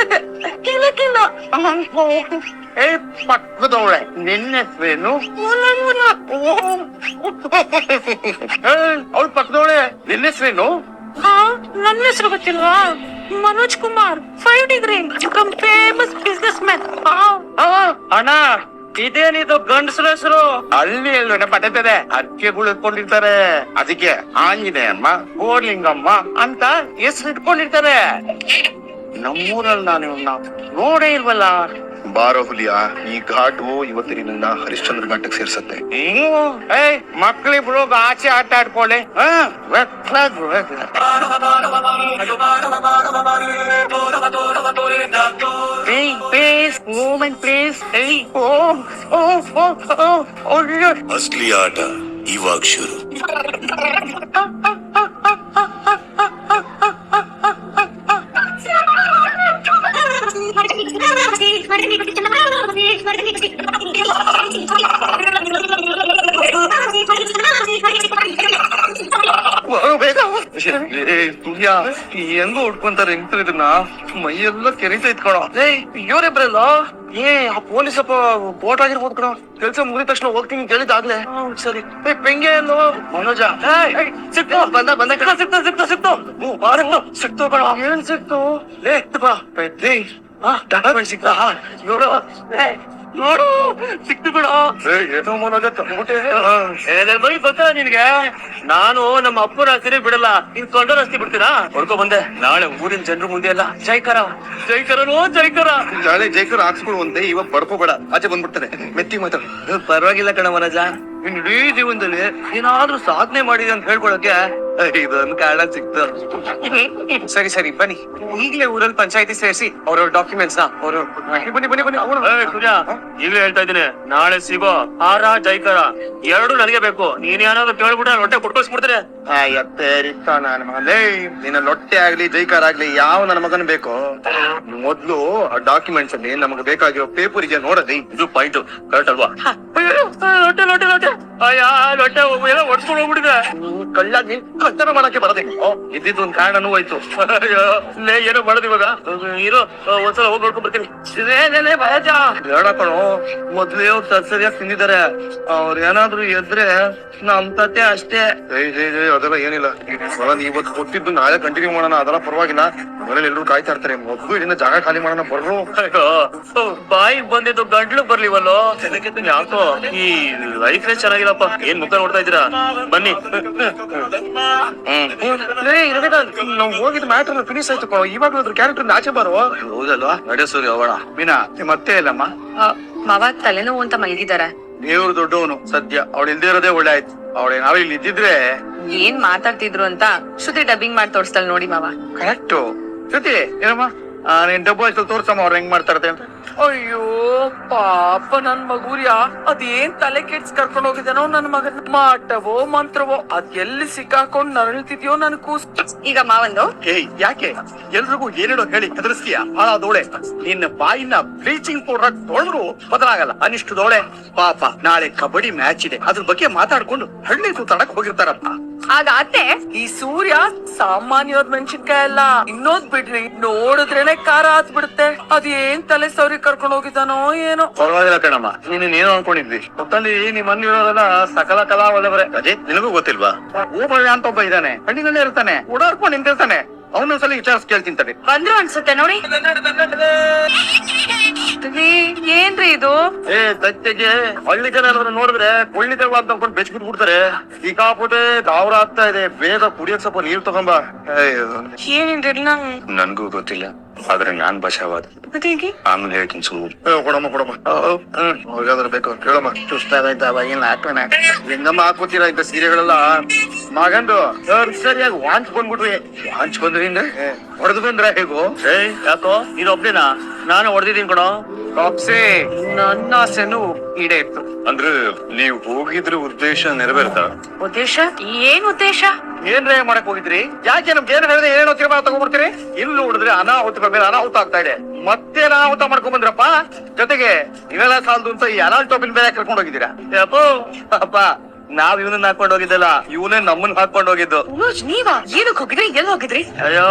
ಕಿಲ ಕಿಲ. ಏ ಪಕ್ಕದೋಳೆ, ನಿನ್ನ ಹೆಸರೇನು? ಅವಳು ಪಕ್ಕದೋಳೆ, ನಿನ್ನ ಹೆಸರೇನು? ನನ್ನ ಹೆಸರು ಗೊತ್ತಿಲ್ವಾ? Manoj Kumar, 5 degree, famous business man. ಅಣ್ಣ, ಇದೇನಿದು ಗಂಡಸ್ರ ಹೆಸರು? ಅಲ್ಲಿ ಎಲ್ಲ ಪಟ್ಟದೆ ಅಕ್ಕಿಗಳು ಇಟ್ಕೊಂಡಿರ್ತಾರೆ, ಅದಕ್ಕೆ ಆಂಜನೇಯಮ್ಮ, ಗೋರ್ಲಿಂಗಮ್ಮ ಅಂತ ಹೆಸರು ಇಟ್ಕೊಂಡಿರ್ತಾರೆ. ನಮ್ಮೂರಲ್ಲಿ ನಾನು ಇವನ್ನ ನೋಡೇ ಇಲ್ವಲ್ಲ. ಬಾರೋ ಹುಲಿಯ, ಈ ಘಾಟು ಇವತ್ತಿನ ಹರಿಶ್ಚಂದ್ರ ಘಾಟಕ್ಕೆ ಸೇರ್ಸತ್ತೆ. ಏಯ್, ಮಕ್ಳಿಬ್ರು ಆಚೆ ಆಟ ಆಡ್ಕೊಳ್ಳಿ. Please moment please. ಅಸ್ಲಿ ಆಟ ಇವಾಗ ಶುರು. ಹೆಂಗೋ ಉಟ್ಕೊಂತಾರೆ ಹೆಂಗ್ತಾರೆ ಇದನ್ನ, ಮೈಯೆಲ್ಲ ಕೆರಿತಾ ಇತ್ಕೊಳ. ಇವರಿಬ್ರಲ್ಲ? ಏ, ಆ ಪೊಲೀಸಪ್ಪ ಬೋಟ್ ಆಗಿರ್ಬೋದು ಕಣ. ಕೆಲ್ಸ ಮುಗಿದ ತಕ್ಷಣ ಹೋಗ್ತೀನಿ ಕೇಳಿದಾಗ್ಲೇ. ಸರಿ. ಪೆಂಗೆ ಎಲ್ಲೋ ಮನೋಜ. ಸಿಕ್ತು, ಬಂದ ಕಣ, ಸಿಕ್ತು. ಸಿಕ್ತು ಕಣ. ಏನ್ ಸಿಕ್ತು? ಲೇ ಡಾಕ್ಯುಮೆಂಟ್ ಸಿಕ್ತಾ? ನೋಡು ಸಿಕ್ತು ಬಿಡ. ಏನೋ ಮನೋಜ ತಂದ್ಬಿಟ್ಟೆ. ಬರೀ ಗೊತ್ತಾ ನಿನ್ಗೆ, ನಾನು ನಮ್ಮ ಅಪ್ಪನ ಹಸಿರಿ ಬಿಡಲ್ಲ, ಇನ್ ಕೊಂಡೋರ್ ಹಸ್ತಿ ಬಿಡ್ತೀರಾ? ಹೊಡ್ಕೊ ಬಂದೆ. ನಾಳೆ ಊರಿನ ಜನರು ಮುಂದೆ ಎಲ್ಲ ಜೈಕರ ನಾಳೆ ಜೈಕರ್ ಹಾಕ್ಸ್ಕೊಳ್ಳುವಂತೆ, ಇವಾಗ ಬಡ್ಕೋಬೇಡ, ಆಚೆ ಬಂದ್ಬಿಡ್ತಾರೆ. ಮೆತ್ತಿಗೆ ಮಾತಾಡ. ಪರವಾಗಿಲ್ಲ ಕಣ ಮನೋಜ, ಇನ್ ಇಡೀ ಜೀವನದಲ್ಲಿ ಏನಾದ್ರೂ ಸಾಧನೆ ಮಾಡಿದೆ ಅಂತ ಹೇಳ್ಕೊಳಕ್ಕೆ ಇದೊಂದು ಕಾರಣ ಸಿಕ್ತು. ಸರಿ ಬನ್ನಿ, ಈಗಲೇ ಊರಲ್ಲಿ ಪಂಚಾಯತಿ ಸೇರಿಸಿ ಅವ್ರವ್ರ ಡಾಕ್ಯುಮೆಂಟ್ಸ್ ನ ಅವರು ಬನ್ನಿ. ಈಗಲೇ ಹೇಳ್ತಾ ಇದ್ದೀನಿ, ನಾಳೆ ಸಿಗೋ ಹಾರ ಜೈಕರ ಎರಡು ನನಗೆ ಬೇಕು. ನೀನ್ ಏನಾದ್ರು ಕೇಳ್ಬಿಟ್ರೆ ಹೊಟ್ಟೆ ಕುಟ್ಕೊಳ್ಸ್ಬಿಡ್ತಾರೆ. ನನ್ನ ಮಗಲೇ, ನಿನ್ನ ಲೊಟ್ಟೆ ಆಗ್ಲಿ ಜೈಕಾರ ಆಗ್ಲಿ ಯಾವ ನನ್ನ ಮಗನ ಬೇಕು. ಮೊದ್ಲು ಆ ಡಾಕ್ಯುಮೆಂಟ್ಸ್ ಅಲ್ಲಿ ನಮಗೆ ಬೇಕಾಗಿರೋ ಪೇಪರ್ ಇದೆ ನೋಡದೆ. ಇದು ಪಾಯಿಂಟ್ ಕರೆಕ್ಟ್ ಅಲ್ವಾ? ಲೊಟ್ಟೆ ಅಯ್ಯ ಗಟ್ಟೆ ಎಲ್ಲ ಹೊಡ್ಸ್ಕೊಂಡು ಹೋಗ್ಬಿಟ್ಟಿದೆ. ಕಳ್ಳ ನೀನ್ ಕಳ್ತನ ಮಾಡಕ್ಕೆ ಬರದೆ ಇದ್ದಿದ್ದು ಒಂದ್ ಕಾರಣನೂ ಹೋಯ್ತು. ಅಯ್ಯೋ, ಏನೋ ಮಾಡೋದು ಇವಾಗ. ಇರೋ ಒಂದ್ಸಲ ಹೋಗಿ ನೋಡ್ಕೊಂಡ್ ಬರ್ತೀನಿ. ಬೇಡ ಕಣೋ, ಮೊದ್ಲೇ ಅವ್ರು ಸರಿಯಾಗಿ ತಿಂದಿದ್ದಾರೆ. ಅವ್ರು ಏನಾದ್ರು ಎದ್ರೆ ನಮ್ ಕತೆ ಅಷ್ಟೇ. ಅದೆಲ್ಲ ಏನಿಲ್ಲ. ನೀವ್ ಇವತ್ತು ಕೊಟ್ಟಿದ್ದು ನಾಳೆ ಕಂಟಿನ್ಯೂ ಮಾಡೋಣ, ಅದೆಲ್ಲ ಪರವಾಗಿಲ್ಲ. ಮನೇಲಿ ಎಲ್ರು ಕಾಯ್ತಾ ಇರ್ತಾರೆ. ಮೊದ್ಲು ಇಲ್ಲಿಂದ ಜಾಗ ಖಾಲಿ ಮಾಡೋಣ ಬರ್ರು. ಅಯ್ಯೋ, ಬಾಯಿಗೆ ಬಂದಿದ್ದು ಗಂಟ್ಲು ಬರ್ಲಿವಲ್ಲೋ. ಯಾಕೋ ಈ ಲೈಫ್ ಚೆನ್ನಾಗಿಲ್ಲಪ್ಪ. ಏನ್ ಮುಖ ನೋಡ್ತಾ ಇದ್ದೀರಾ? ಬನ್ನಿ. ನಾವ್ ಹೋಗಿದ್ ಮ್ಯಾಟರ್ ಫಿನಿಶ್ ಆಯ್ತು ಕಣೋ. ಇವಾಗ ಅದ್ರ ಕ್ಯಾರೆಕ್ಟರ್ ಆಚೆ ಬರುವ. ಹೌದಲ್ವಾ? ನಡೆ ಸೂರ್ಯ ಹೋಗೋಣ. ಮೀನಾ ಮತ್ತೆ ಇಲ್ಲಮ್ಮ. ಮಾವ ತಲೆನೋವು ಅಂತ ಮಲಗಿದಾರೆ. ದೇವ್ರು ದೊಡ್ಡವನು ಸದ್ಯ. ಅವಳು ಇಲ್ದೇ ಇರೋದೇ ಒಳ್ಳೆ ಆಯ್ತು. ಅವಳೇನಾದ್ರು ಇಲ್ಲಿ ಇದ್ದಿದ್ರೆ. ಏನ್ ಮಾತಾಡ್ತಿದ್ರು ಅಂತ ಶ್ರುತಿ ಡಬ್ಬಿಂಗ್ ಮಾಡಿ ತೋರಿಸ್ತಾಳೆ ನೋಡಿ ಮಾವ. ಕರೆಕ್ಟು. ಜೊತೆ ಏನಮ್ಮ ನೀನ್ ಡಬ್ಬು ಅಷ್ಟು ತೋರ್ಸಮ್ಮ ಅವ್ರು ಹೆಂಗ್ ಮಾಡ್ತಾರತ್ತೆ ಅಂತ. ಅಯ್ಯೋ ಪಾಪ ನನ್ ಮಗುರ್ಯಾ ಅದೇನ್ ತಲೆ ಕೆಡ್ಸ್ ಕರ್ಕೊಂಡ್ ಹೋಗಿದ್ದಾನೋ ನನ್ ಮಗನ್. ಮಾಟವೋ ಮಂತ್ರವೋ ಅದ್ ಎಲ್ಲಿ ಸಿಕ್ಕಾಕೊಂಡ್ ನರಳ್ತಿದ್ಯೋ ನನ್ ಕೂಸ್. ಈಗ ಮಾವಂದು ಏಯ್ ಯಾಕೆ ಎಲ್ರಿಗೂ ಏನೇಳೋ ಹೇಳಿ ಹೆದರ್ಸ್ತೀಯ? ಹಾಳಾದೋಳೆ. ನಿನ್ನ ಬಾಯಿನ ಬ್ಲೀಚಿಂಗ್ ಪೌಡರ್ ತೊಳೆದ್ರು ಬದಲಾಗಲ್ಲ ಅನಿಷ್ಟು ದೋಳೆ. ಪಾಪ ನಾಳೆ ಕಬಡ್ಡಿ ಮ್ಯಾಚ್ ಇದೆ, ಅದ್ರ ಬಗ್ಗೆ ಮಾತಾಡ್ಕೊಂಡು ಹಳ್ಳಿ ಸುತ್ತಾಡಕ್ ಹೋಗಿರ್ತಾರಪ್ಪ. ಆಗ ಅತ್ತೆ ಈ ಸೂರ್ಯ ಸಾಮಾನ್ಯವಾದ ಮೆಣಸಿನ್ಕಾಯಿ ಅಲ್ಲ, ಇನ್ನೋದ್ ಬಿಡ್ರಿ ನೋಡಿದ್ರೇನೆ ಖಾರ ಹತ್ಬಿಡುತ್ತೆ. ಅದೇನ್ ತಲೆ ಸೌರಿ ಕರ್ಕೊಂಡ್ ಹೋಗಿದ್ದಾನೋ ಏನೋ. ಪರವಾಗಿಲ್ಲ ಕಣಮ್ಮ, ನೀನ್ ಏನೋ ಅನ್ಕೊಂಡಿದ್ವಿ. ಒಟ್ಟಲ್ಲಿ ನಿಮ್ ಮನೆಯವರೆಲ್ಲ ಸಕಲ ಕಲಾ ಒಳ್ಳೆವರೇ. ಅದೇ ನಿನಗೂ ಗೊತ್ತಿಲ್ವಾ? ಓಬಳ್ಳ ಅಂತ ಒಬ್ಬ ಇದ್ದಾನೆ, ಹಳ್ಳಿನಲ್ಲೇ ಇರ್ತಾನೆ, ಓಡಾಡ್ಕೊಂಡು ನಿಂತಿರ್ತಾನೆ. ಅವನೊಂದ್ಸಲ ವಿಚಾರಿಸ್ ಕೇಳ್ತಿಂತಾನೆ. ಬಂದ್ರು ಅನ್ಸುತ್ತೆ ನೋಡಿ. ಏನ್ರಿ ಇದು? ದತ್ತೆಗೆ ಹಳ್ಳಿ ಜನ ನೋಡಿದ್ರೆ ಕೊಳ್ಳಿದೇವ ಅಂತ ಅನ್ಕೊಂಡು ಬೆಚ್ಬಿಟ್ ಬಿಡ್ತಾರೆ. ಸಿಕ್ಕಾಪಟ್ಟೆ ಗಾವ್ರ ಆಗ್ತಾ ಇದೆ. ಬೇಗ ಕುಡಿಯಕ್ ಸ್ವಲ್ಪ ನೀರ್ ತಗೊಂಬ. ಏನೇನ್ರಿ ನನ್ಗೂ ಗೊತ್ತಿಲ್ಲ, ಆದ್ರೆ ನಾನ್ ಬಚಾವಾದ. ಆಮೇಲೆ ಹೇಳ್ತೀನಿ ಸುಮ್ಮನೆ. ಕೊಡಮ್ಮ ಅವ್ರಿಗಾದ್ರೆ ಬೇಕು ಕೇಳಮ್ಮ. ಸುಸ್ತಾಗೈತವ ಏನ್ ಹಾಕೋಣ. ಹೆಂಗಮ್ಮ ಹಾಕೋತೀರ ಇಂತ ಸೀರೆಗಳೆಲ್ಲ? ಮಗಂದು ಸರಿಯಾಗಿ ವಾಂಚ್ ಬಂದ್ಬಿಟ್ವಿ. ವಾಂಚ್ ಬಂದ್ರಿಂದ ಹೊಡೆದು ಬಂದ್ರ ಹೇಗೋ? ಯಾಕೋ ನೀನ್ ಒಬ್ನೇನಾ? ನಾನು ಹೊಡೆದಿದ್ದೀನಿ ಕಣೋ. ಕಾಪ್ಸೆ ನನ್ನ ಆಸೆನು ಈಡೇರಿತು. ಅಂದ್ರೆ ನೀವ್ ಹೋಗಿದ್ರ ಉದ್ದೇಶ ನೆರವೇರ್ತಾ? ಉದ್ದೇಶ? ಏನ್ ಉದ್ದೇಶ? ಏನ್ರೇ ಮಾಡಕ್ ಹೋಗಿದ್ರಿ? ಯಾಕೆ ನಮ್ಗೆ ಏನ್ ಹೇಳಿದ್ರೆ ಏನೋ ತೀರ್ಮಾನ ತಗೊಂಡ್ಬಿಡ್ತೀರಿ? ಇಲ್ಲಿ ನೋಡಿದ್ರೆ ಅನಾಹುತಗಳ ಮೇಲೆ ಅನಾಹುತ ಆಗ್ತಾ ಇದೆ. ಮತ್ತೆ ಅನಾಹುತ ಮಾಡ್ಕೊಂಡ್ ಬಂದ್ರಪ್ಪ. ಜೊತೆಗೆ ಇವೆಲ್ಲ ಸಾಲದು ಅಂತ ಈ ಅನಾಲ್ ಟೋಪಿನ ಬೇರೆ ಕರ್ಕೊಂಡು ಹೋಗಿದ್ದೀರಾ? ಯಾಕೋ ಅಪ್ಪ, ನಾವ್ ಇವನನ್ನ ಹಾಕೊಂಡ್ ಹೋಗಿದ್ದಲ್ಲ, ಇವನೇ ನಮ್ಮನ್ ಹಾಕೊಂಡ್ ಹೋಗಿದ್ದು. ನೀವಾ ಏನಕ್ ಹೋಗಿದ್ರಿ? ಎಲ್ಲಿ ಹೋಗಿದ್ರಿ? ಅಯ್ಯೋ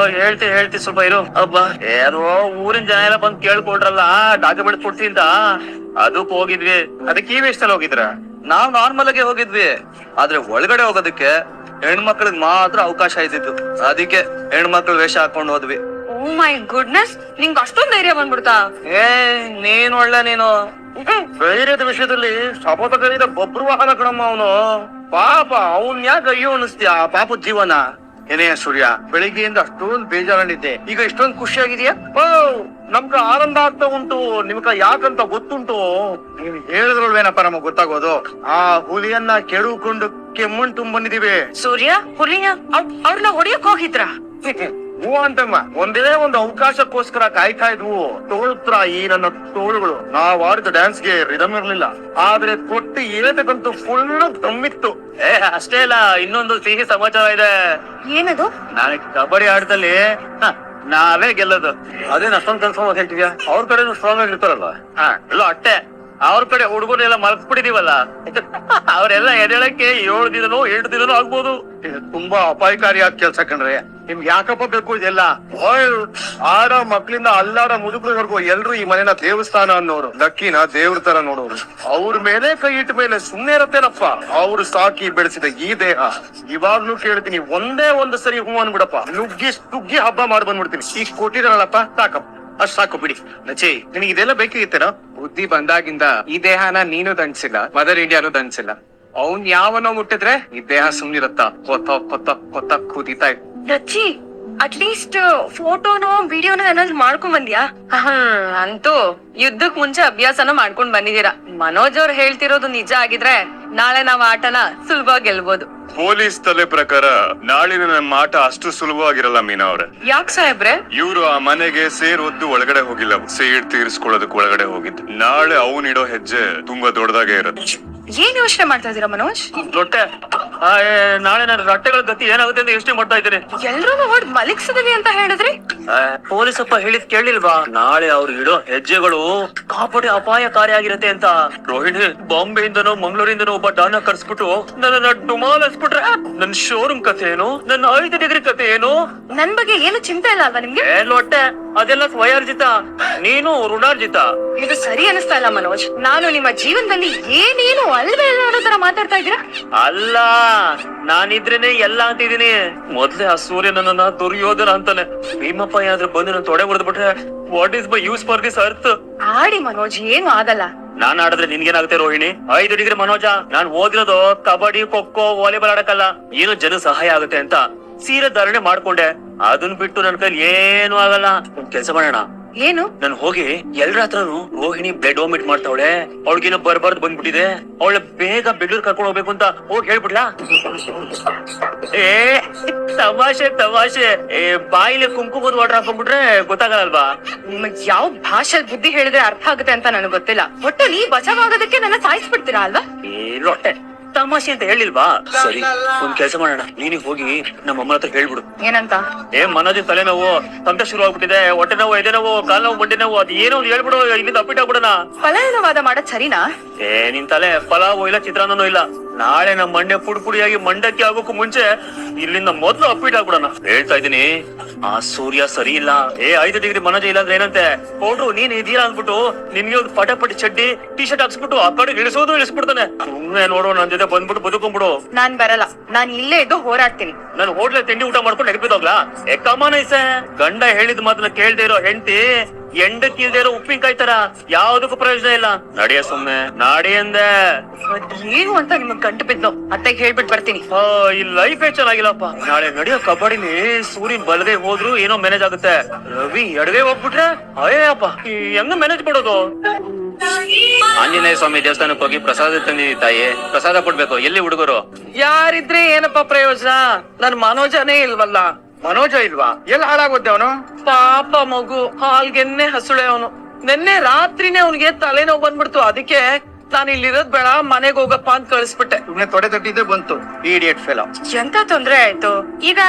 ಹೇಳ್ತಿ ಸ್ವಲ್ಪ ಇರು. ಅಬ್ಬಾ ಯಾರೋ ಊರಿನ ಜನ ಎಲ್ಲ ಬಂದ್ ಕೇಳ್ಕೊಟ್ರಲ್ಲ ಡಾಕ್ಯುಮೆಂಟ್ ಕೊಡ್ತೀನಿ ಅಂತ, ಅದಕ್ ಹೋಗಿದ್ವಿ. ಅದಕ್ಕೆ ಈ ವೇಷದಲ್ಲಿ ಹೋಗಿದ್ರ? ನಾವ್ ನಾರ್ಮಲ್ ಆಗಿ ಹೋಗಿದ್ವಿ, ಆದ್ರೆ ಒಳಗಡೆ ಹೋಗೋದಕ್ಕೆ ಹೆಣ್ಮಕ್ಳಿಗೆ ಮಾತ್ರ ಅವಕಾಶ ಇದ್ದಿದ್ದು. ಅದಕ್ಕೆ ಹೆಣ್ಮಕ್ಳು ವೇಷ ಹಾಕೊಂಡ್ ಹೋದ್ವಿ. ಓ ಮೈ ಗುಡ್ನೆಸ್, ನಿಂಗ್ ಅಷ್ಟೊಂದ್ ಧೈರ್ಯ ಬಂದ್ಬಿಡ್ತಾ? ನೀನ್ ಒಳ್ಳೆ ನೀನು ಧೈರ್ಯದ ವಿಷಯದಲ್ಲಿ ಶಪಥ ಕರೀದ ಬೊಬ್ರು ವಾಹನ ಕಣಮ್ಮ ಅವನು. ಪಾಪ ಅವನ್ ಯಾಕೆ ಅಯ್ಯೋ ಅನಿಸ್ತೀಯ? ಪಾಪದ ಜೀವನ. ಏನೇ ಸೂರ್ಯ, ಬೆಳಿಗ್ಗೆಯಿಂದ ಅಷ್ಟೊಂದು ಬೇಜಾರಲ್ಲಿದ್ದೆ, ಈಗ ಇಷ್ಟೊಂದು ಖುಷಿಯಾಗಿದೆಯಾ? ನಮ್ಗ ಆನಂದ ಆಗ್ತಾ ಉಂಟು. ನಿಮ್ಗ ಯಾಕಂತ ಗೊತ್ತುಂಟು. ನೀವ್ ಹೇಳಿದ್ರಲ್ವೇನಪ್ಪ ನಮಗ್ ಗೊತ್ತಾಗೋದು? ಆ ಹುಲಿಯನ್ನ ಕೆಡುಕೊಂಡು ಕೆಮ್ಮಣ್ ಬಂದಿದೀವಿ. ಸೂರ್ಯ ಹುಲಿಯ ಅವ್ರನ್ನ ಹೊಡಿಯಕ್ ಹೋಗಿದ್ರ? ಹೂ ಅಂತಮ್ಮ, ಒಂದೇ ಒಂದು ಅವಕಾಶಕ್ಕೋಸ್ಕರ ಕಾಯ್ತಾ ಇದ್ವು. ತೋಳ್ತ್ರ ಈ ನನ್ನ ತೋಳುಗಳು. ನಾವ್ ಆಡಿದ ಡ್ಯಾನ್ಸ್ಗೆ ರಿದಮ್ ಇರ್ಲಿಲ್ಲ, ಆದ್ರೆ ಕೊಟ್ಟು ಏತಕ್ಕಂತೂ ಫುಲ್ ದಮ್ಮಿತ್ತು. ಅಷ್ಟೇ ಇಲ್ಲ, ಇನ್ನೊಂದು ಸಿಹಿ ಸಮಾಚಾರ ಇದೆ. ಏನದು? ನಾನು ಕಬಡ್ಡಿ ಆಟದಲ್ಲಿ ನಾವೇ ಗೆಲ್ಲೋದು. ಅದೇನ್ ಅಷ್ಟೊಂದು ಕನ್ಫರ್ಮ್ ಹೇಳ್ತಿದ್ಯಾ? ಅವ್ರ ಕಡೆ ಸ್ಟ್ರಾಂಗ್ ಆಗಿರ್ತಾರಲ್ಲ. ಇಲ್ಲ ಅಟ್ಟೆ, ಅವ್ರ ಕಡೆ ಹುಡುಗರೆಲ್ಲ ಮರ್ಸ್ಬಿಟ್ಟಿದೀವಲ್ಲ. ಅವರೆಲ್ಲ ಎದೇಳಕ್ಕೆ 7 ದಿನನೋ 8 ದಿನನೋ ಆಗ್ಬೋದು. ತುಂಬಾ ಅಪಾಯಕಾರಿಯಾದ ಕೆಲ್ಸ ಕಣ್ರೆ. ನಿಮ್ಗೆ ಯಾಕಪ್ಪ ಬೇಕು ಇದೆಲ್ಲ? ಆಡ ಮಕ್ಳಿಂದ ಅಲ್ಲಾಡ ಮುದುಕರಿವರೆಗೂ ಎಲ್ರು ಈ ಮನೆನ ದೇವಸ್ಥಾನ ಅನ್ನೋರು, ಲಕ್ಕಿನ ದೇವ್ರ ತರ ನೋಡೋರು. ಅವ್ರ ಮೇಲೆ ಕೈ ಇಟ್ಟ ಮೇಲೆ ಸುಮ್ನೆ ಇರತ್ತೇನಪ್ಪ? ಅವ್ರು ಸಾಕಿ ಬೆಳೆಸಿದ ಈ ದೇಹ. ಇವಾಗ್ಲೂ ಕೇಳ್ತೀನಿ, ಒಂದೇ ಒಂದು ಸರಿ ಹೂ ಅನ್ಬಿಡಪ್ಪ, ನುಗ್ಗಿ ಹಬ್ಬ ಮಾಡಿ ಬಂದ್ಬಿಡ್ತೀನಿ. ಈಗ ಕೊಟ್ಟಿರಲ್ಲಪ್ಪ, ಸಾಕಪ್ಪ, ಅಷ್ಟ್ ಸಾಕು ಬಿಡಿ. ನಚಿ, ನಿನಗೆ ಇದೆಲ್ಲ ಬೇಕಿತ್ತೇನೋ? ಬುದ್ಧಿ ಬಂದಾಗಿಂದ ಈ ದೇಹನ ನೀನು ದಂಡಿಸಿಲ್ಲ, ಮದರ್ ಇಂಡಿಯಾನು ದಂಡಿಸಿಲ್ಲ. ಅವ್ನ್ ಯಾವನೋ ಮುಟ್ಟಿದ್ರೆ ಈ ದೇಹ ಸುಮ್ನಿರತ್ತ ಕೊತ್ತ ಕೂದಿತಾ ಇತ್ತು. ರಚ್ಚಿ, ಅಟ್ಲೀಸ್ಟ್ ಫೋಟೋನೋ ವಿಡಿಯೋನೋ ಏನಾದ್ರು ಮಾಡ್ಕೊಂಡ್ ಬಂದ್ಯಾ? ಅಂತೂ ಯುದ್ಧಕ್ ಮುಂಚೆ ಅಭ್ಯಾಸನ ಮಾಡ್ಕೊಂಡ್ ಬಂದಿದೀರಾ. ಮನೋಜ್ ಅವ್ರು ಹೇಳ್ತಿರೋದು ನಿಜ ಆಗಿದ್ರೆ ನಾಳೆ ನಾವ್ ಆಟನ ಸುಲಭವಾಗಿ ಗೆಲ್ಬೋದು. ಪೊಲೀಸ್ ತಲೆ ಪ್ರಕಾರ ನಾಳಿನ ನಮ್ಮ ಆಟ ಅಷ್ಟು ಸುಲಭವಾಗಿರಲ್ಲ ಮೀನಾ ಅವ್ರೆ. ಯಾಕ್ ಸಾಹೇಬ್ರೆ? ಇವ್ರು ಆ ಮನೆಗೆ ಸೇರ್ ಒದ್ದು ಒಳಗಡೆ ಹೋಗಿಲ್ಲ, ಸೇಡ್ ತೀರಿಸ್ಕೊಳ್ಳೋದಕ್ ಒಳಗಡೆ ಹೋಗಿದ್ದು. ನಾಳೆ ಅವನಿಡೋ ಹೆಜ್ಜೆ ತುಂಬಾ ದೊಡ್ಡದಾಗೆ ಇರುತ್ತೆ. ಏನ್ ಯೋಚನೆ ಮಾಡ್ತಾ ಇದೀರಾ ಮನೋಜ್? ರೊಟ್ಟೆ ನಾಳೆ ನನ್ನ ರೊಟ್ಟೆಗಳ ಗತಿ ಏನಾಗುತ್ತೆ ಅಂತ ಯೋಚನೆ ಮಾಡ್ತಾ ಇದ್ದೀನಿ. ಎಲ್ರೂ ಹೊಡ್ ಮಲಗಿಸಿದೀವಿ ಅಂತ ಹೇಳಿದ್ರಿ. ಪೊಲೀಸಪ್ಪ ಹೇಳಿದ್ ಕೇಳಿಲ್ವಾ? ನಾಳೆ ಅವ್ರು ಇಡೋ ಹೆಜ್ಜೆಗಳು ಕಾಪಾಡಿ ಅಪಾಯಕಾರಿಯಾಗಿರತ್ತೆ ಅಂತ. ರೋಹಿಣಿ ಬಾಂಬೆಯಿಂದನೋ ಮಂಗಳೂರಿಂದನೋ ಒಬ್ಬ ಡಾನ ಕರ್ಸ್ಬಿಟ್ಟು ನನ್ನ ಡುಮಾಲ್ ಹಸ್ಬಿಟ್ರೆ ನನ್ನ ಶೋರೂಮ್ ಕತೆ ಏನು, ನನ್ನ 5 ಡಿಗ್ರಿ ಕತೆ ಏನು? ನನ್ ಬಗ್ಗೆ ಏನು ಚಿಂತೆ ಇಲ್ಲ ಅಲ್ವಾ ನಿಮ್ಗೆ? ಲೊಟ್ಟೆ ಅದೆಲ್ಲ ಸ್ವಯಾರ್ಜಿತ, ನೀನು ಋಣಾರ್ಜಿತ. ಇದು ಸರಿ ಅನಿಸ್ತಾ ಇಲ್ಲ ಮನೋಜ್. ನಾನು ನಿಮ್ಮ ಜೀವನದಲ್ಲಿ ಏನೇನು ಅಲ್ವೇ ಇಲ್ಲ ಅನ್ನೋ ತರ ಮಾತಾಡ್ತಾ ಇದ್ದೀರಾ. ಅಲ್ಲ, ನಾನಿದ್ರೇನೆ ಎಲ್ಲ ಅಂತಿದೀನಿ. ಮೊದ್ಲೇ ಆ ಸೂರ್ಯ ನನ್ನ ದುರ್ಯೋಧನ ಅಂತಾನೆ. ಭೀಮಪ್ಪ ಏನಾದ್ರೂ ಬಂದು ನನ್ನ ತೊಡೆ ಹೊಡೆದ್ಬಿಟ್ರೆ what is my use for this earth? ಆಡಿ ಮನೋಜ್, ಏನು ಆಗಲ್ಲ. ನಾನ್ ಆಡಿದ್ರೆ ನಿನ್ಗೇನಾಗುತ್ತೆ ರೋಹಿಣಿ? 5 ಡಿಗ್ರಿ ಮನೋಜ. ನಾನ್ ಓದಿರೋದು ಕಬಡ್ಡಿ, ಖೋಖೋ, ವಾಲಿಬಾಲ್ ಆಡಕ್ಕಲ್ಲ. ಏನು ಜನ ಸಹಾಯ ಆಗುತ್ತೆ ಅಂತ ಸೀರೆ ಧಾರಣೆ ಮಾಡ್ಕೊಂಡೆ. ಅದನ್ ಬಿಟ್ಟು ನನ್ ಕೈಲಿ ಏನು ಆಗಲ್ಲ. ಒಂದ್ ಕೆಲ್ಸ ಮಾಡೋಣ, ಏನು? ನಾನು ಹೋಗಿ ಎಲ್ರ ಹತ್ರನು ರೋಹಿಣಿ ಬ್ಲಡ್ ವಾಮಿಟ್ ಮಾಡ್ತಾವಳೆ, ಅವಳಿಗೇನೋ ಬರ್ಬಾರ್ದು ಬಂದ್ಬಿಟ್ಟಿದೆ, ಅವಳ ಬೇಗ ಬೆಂಗಳೂರು ಕರ್ಕೊಂಡು ಹೋಗ್ಬೇಕು ಅಂತ ಹೋಗಿ ಹೇಳ್ಬಿಡ್ಲಾ? ಏ ತಮಾಷೆ ತಮಾಷೆ. ಬಾಯಿಲೆ ಕುಂಕುಮದ ವಾಟರ್ ಹಾಕೊಂಡ್ಬಿಟ್ರೆ ಗೊತ್ತಾಗಲ್ವಾ? ನಿಮಗ್ ಯಾವ ಭಾಷೆ ಬುದ್ಧಿ ಹೇಳಿದ್ರೆ ಅರ್ಥ ಆಗುತ್ತೆ ಅಂತ ನನಗೆ ಗೊತ್ತಿಲ್ಲ. ಒಟ್ಟು ನೀ ಬಚಾವಾಗೋದಕ್ಕೆ ನನ್ನ ಸಾಯಿಸ್ಬಿಡ್ತೀರಾ ಅಲ್ವಾ? ಲೊಟ್ಟೆ ತಮಾಷೆ ಅಂತ ಹೇಳಿಲ್ವಾ? ಸರಿ, ಒಂದ್ ಕೆಲಸ ಮಾಡೋಣ, ನೀನಿಗೆ ಹೋಗಿ ನಮ್ಮ ಅಮ್ಮನ ಹತ್ರ ಹೇಳ್ಬಿಡು. ಏನಂತ? ಮನೋಜ್ ತಲೆನೋವು, ತಂಟ ಶುರು ಆಗ್ಬಿಟ್ಟಿದೆ, ಹೊಟ್ಟೆ ನೋವು, ಎದೆ ನೋವು, ಕಾಲ್ ನೋವು, ಮಂಡಿ ನೋವು, ಅದ್ ಏನೋ ಹೇಳ್ಬಿಡು, ಇಲ್ಲಿಂದ ಅಪ್ಪಿಟ್ ಆಗ್ಬಿಡೋಣ. ಫಲಾನುವಾದ ಮಾಡೋದ್ ಸರಿನಾ? ನಿನ್ ತಲೆ ಪಲಾವು ಇಲ್ಲ, ಚಿತ್ರಾನ್ನನೂ ಇಲ್ಲ. ನಾಳೆ ನಮ್ಮ ಮಂಡ್ಯ ಪುಡಿ ಪುಡಿಯಾಗಿ ಮಂಡಕ್ಕಿ ಆಗೋಕು ಮುಂಚೆ ಇಲ್ಲಿಂದ ಮೊದ್ಲು ಅಪ್ಪಿಟ್ ಆಗ್ಬಿಡೋಣ. ಹೇಳ್ತಾ ಇದೀನಿ, ಆ ಸೂರ್ಯ ಸರಿ ಇಲ್ಲ. 5 ಡಿಗ್ರಿ ಮನೋಜ ಇಲ್ಲ ಅಂದ್ರೆ ಏನಂತೆ ಪೌಡ್ರು ನೀನ್ ಇದೀರಾ ಅಂದ್ಬಿಟ್ಟು ನಿನ್ಗೆ ಒಂದು ಪಟಾಪಟಿ ಚಡ್ಡಿ ಟಿ ಶರ್ಟ್ ಹಾಕ್ಸ್ಬಿಟ್ಟು ಆ ಕಡೆ ಇಳಿಸ್ಬಿಡ್ತಾನೆ. ಸುಮ್ನೆ ನೋಡು, ನನ್ ಜೊತೆ ಬಂದ್ಬಿಟ್ಟು ಬದುಕೊಂಡ್ಬಿಡು. ನಾನ್ ಬರಲ್ಲ, ನಾನ್ ಇಲ್ಲೇ ಇದ್ದು ಹೋರಾಡ್ತೀನಿ. ನಾನು ಹೋಟ್ಲೆ ತಿಂಡಿ ಊಟ ಮಾಡ್ಕೊಂಡು ಎಗ್ಬಿದೋಗ್ಲಾ? ಕಮಾನೈಸೆ ಗಂಡ ಹೇಳಿದ ಮಾತನ್ನ ಕೇಳ್ದೆ ಇರೋ ಹೆಂಡತಿ ಎಂಡಕ್ಕೆ ಇಲ್ದೇ ಇರೋ ಉಪ್ಪಿನಕಾಯಿ ತರ ಯಾವ್ದಕ್ಕೂ ಪ್ರಯೋಜನ ಇಲ್ಲ. ನಡೆಯ ಸುಮ್ನೆ ನಾಡಿ ಅಂದೆ. ಏನು ಅಂತ ನಿಮಗ್ ಗಂಟು ಬಿದ್ದು ಅತ್ತೆಗೆ ಹೇಳ್ಬಿಟ್ಟು ಬರ್ತೀನಿ. ಈ ಲೈಫ್ ಚೆನ್ನಾಗಿಲ್ಲಪ್ಪ. ನಾಳೆ ನಡೆಯೋ ಕಬಡ್ಡಿಲಿ ಸೂರ್ಯನ್ ಬಲದೆ ಹೋದ್ರು ಏನೋ ಮ್ಯಾನೇಜ್ ಆಗುತ್ತೆ, ರವಿ ಎಡಗೆ ಹೋಗ್ಬಿಟ್ರೆ ಅಯ್ಯಪ್ಪ ಹೆಂಗ ಮ್ಯಾನೇಜ್ ಮಾಡೋದು? ಆಂಜನೇಯ ಸ್ವಾಮಿ ದೇವಸ್ಥಾನಕ್ಕೆ ಹೋಗಿ ಪ್ರಸಾದ ತಂದಿದ್ದೀವಿ ತಾಯಿ, ಪ್ರಸಾದ ಕೊಡ್ಬೇಕು. ಎಲ್ಲಿ ಹುಡುಗರು? ಯಾರಿದ್ರೆ ಏನಪ್ಪ ಪ್ರಯೋಜನ? ನನ್ ಮನೋಜನೇ ಇಲ್ವಲ್ಲ. ಮನೋಜ ಇಲ್ವಾ? ಎಲ್ಲಿ ಹಾಳಾಗುತ್ತೆ ಅವನು? ಪಾಪ ಮಗು, ಹಾಲ್ಗೆನ್ನೆ ಹಸುಳೆ ಅವನು. ನಿನ್ನೆ ರಾತ್ರಿನೇ ಅವನಿಗೆ ತಲೆನೋವು ಬಂದ್ಬಿಡ್ತು. ಅದಕ್ಕೆ ನಾನು ಇಲ್ಲಿರೋದ್ ಬೇಡ, ಮನೆಗ್ ಹೋಗಪ್ಪ ಅಂತ ಕಳಿಸ್ಬಿಟ್ಟೆ. ಸುಮ್ನೆ ತೊಡೆ ತಟ್ಟಿದ್ದೆ ಬಂತು, ಇಡಿಯಟ್ ಫೆಲೋ. ಎಂತ ತೊಂದ್ರೆ ಆಯ್ತು? ಈಗ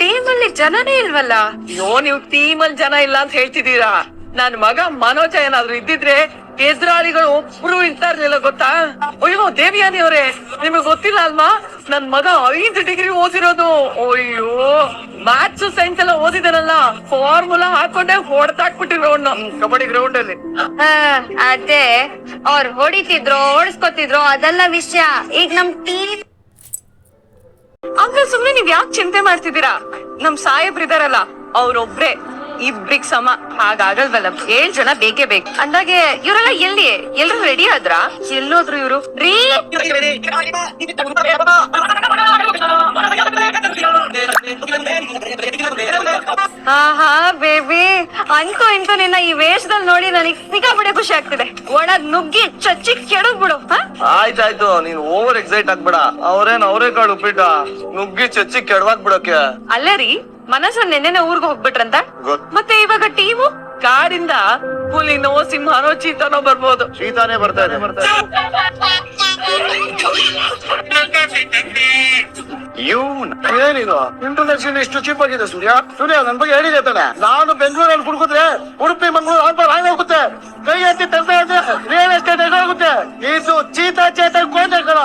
ಟೀಮ್ ಅಲ್ಲಿ ಜನನೇ ಇಲ್ವಲ್ಲ. ಅಯ್ಯೋ, ನೀವು ಟೀಮಲ್ಲಿ ಜನ ಇಲ್ಲ ಅಂತ ಹೇಳ್ತಿದ್ದೀರಾ? ನನ್ ಮಗ ಮನೋಜ ಏನಾದ್ರು ಇದ್ದಿದ್ರೆ ಎದುರಾಳಿಗಳು ಒಬ್ರು ಇರ್ತಾ ಇರ್ಲಿಲ್ಲ, ಗೊತ್ತಾ? ಅಯ್ಯೋ ದೇವಿಯಾನಿ ಅವರೇ, ನಿಮಗ್ ಗೊತ್ತಿಲ್ಲ ಅಲ್ವಾ? ನನ್ ಮಗ 5 ಡಿಗ್ರಿ ಓದಿರೋದು. ಅಯ್ಯೋ, ಮ್ಯಾಥ್ಸ್ ಸೈನ್ಸ್ ಎಲ್ಲ ಓದಿದಾನಲ್ಲ, ಫಾರ್ಮುಲಾ ಹಾಕೊಂಡೆ ಹೊಡೆದಾಕ್ಬಿಟ್ಟಿರೋ ಕಬಡ್ಡಿ ಗ್ರೌಂಡ್ ಅಲ್ಲಿ. ಅದೇ ಅವ್ರು ಹೊಡಿತಿದ್ರು ಓಡಿಸ್ಕೊತಿದ್ರು ಅದೆಲ್ಲ ವಿಷಯ. ಈಗ ನಮ್ ಟೀಮ್ ಅಂದ್ರೆ ಸುಮ್ನೆ ನೀವ್ ಯಾಕೆ ಚಿಂತೆ ಮಾಡ್ತಿದ್ದೀರಾ? ನಮ್ ಸಾಹೇಬ್ರಿದಾರಲ್ಲ, ಅವ್ರೊಬ್ರೆ ಇಬ್ರಿಗ್ ಸಮ. ಹಾಗಾಗಲ್ವಲ್ಲ, 7 ಜನ ಬೇಕೇ ಬೇಕು. ಅಂದಾಗೆ ಇವರೆಲ್ಲ ಎಲ್ಲಿ? ಎಲ್ರು ರೆಡಿ ಆದ್ರ? ಎಲ್ಲೋದ್ರು ಇವ್ರು? ರೀ ಹಾ ಬೇಬಿ, ಅಂತೂ ಇಂತೂ ನಿನ್ನ ಈ ವೇಷದಲ್ಲಿ ನೋಡಿ ನನಗೆ ಸಿಕ್ಕಾಪಟ್ಟೆ ಖುಷಿ ಆಗ್ತಿದೆ. ಒಳಗ್ ನುಗ್ಗಿ ಚಚ್ಚಿ ಕೆಡದ್ ಬಿಡು. ಆಯ್ತಾಯ್ತು, ನೀನ್ ಓವರ್ ಎಕ್ಸೈಟ್ ಆಗ್ಬೇಡ. ಅವರೇ ಕಾಳು ಉಪ್ಪಿಟ್ಟ ನುಗ್ಗಿ ಚಚ್ಚಿ ಕೆಡವಾಕ್ ಬಿಡೋಕೆ. ಅಲ್ಲೇ ರೀ, ಮನಸ್ಸು ನೆನ್ನೆನೆ ಊರ್ಗ್ ಹೋಗ್ಬಿಟ್ರಂತ. ಮತ್ತೆ ಇವಾಗ ಟೀಮು ಕಾಡಿಂದ ಹುಲಿನೋ ಸಿಂಹನೋ ಚೀತಾನೋ ಬರ್ಬೋದು. ಶೀತಾನೇ ಬರ್ತಾ ಇದೆ. ಏನಿದು ಇಂಟರ್ನ್ಯಾಷನಲ್ ಇಷ್ಟು ಚೀಪ್ ಆಗಿದೆ? ಸೂರ್ಯ ನನ್ ಬಗ್ಗೆ ಹೇಳಿದೆ ತಾನೆ. ನಾನು ಬೆಂಗಳೂರಲ್ಲಿ ಕುಡ್ಕಿದ್ರೆ ಉಡುಪಿ ಮಂಗಳೂರು ಆಗಿ ಹೋಗುತ್ತೆ. ಕೈ ಎತ್ತಿ ತರ್ತಾ ಇದ್ರೆ ರಿಯಲ್ ಎಸ್ಟೇಟ್ ಆಗುತ್ತೆ. ಇದು ಚೀತಾ ಚೇತ ಕೋಟೆ ಕಣ.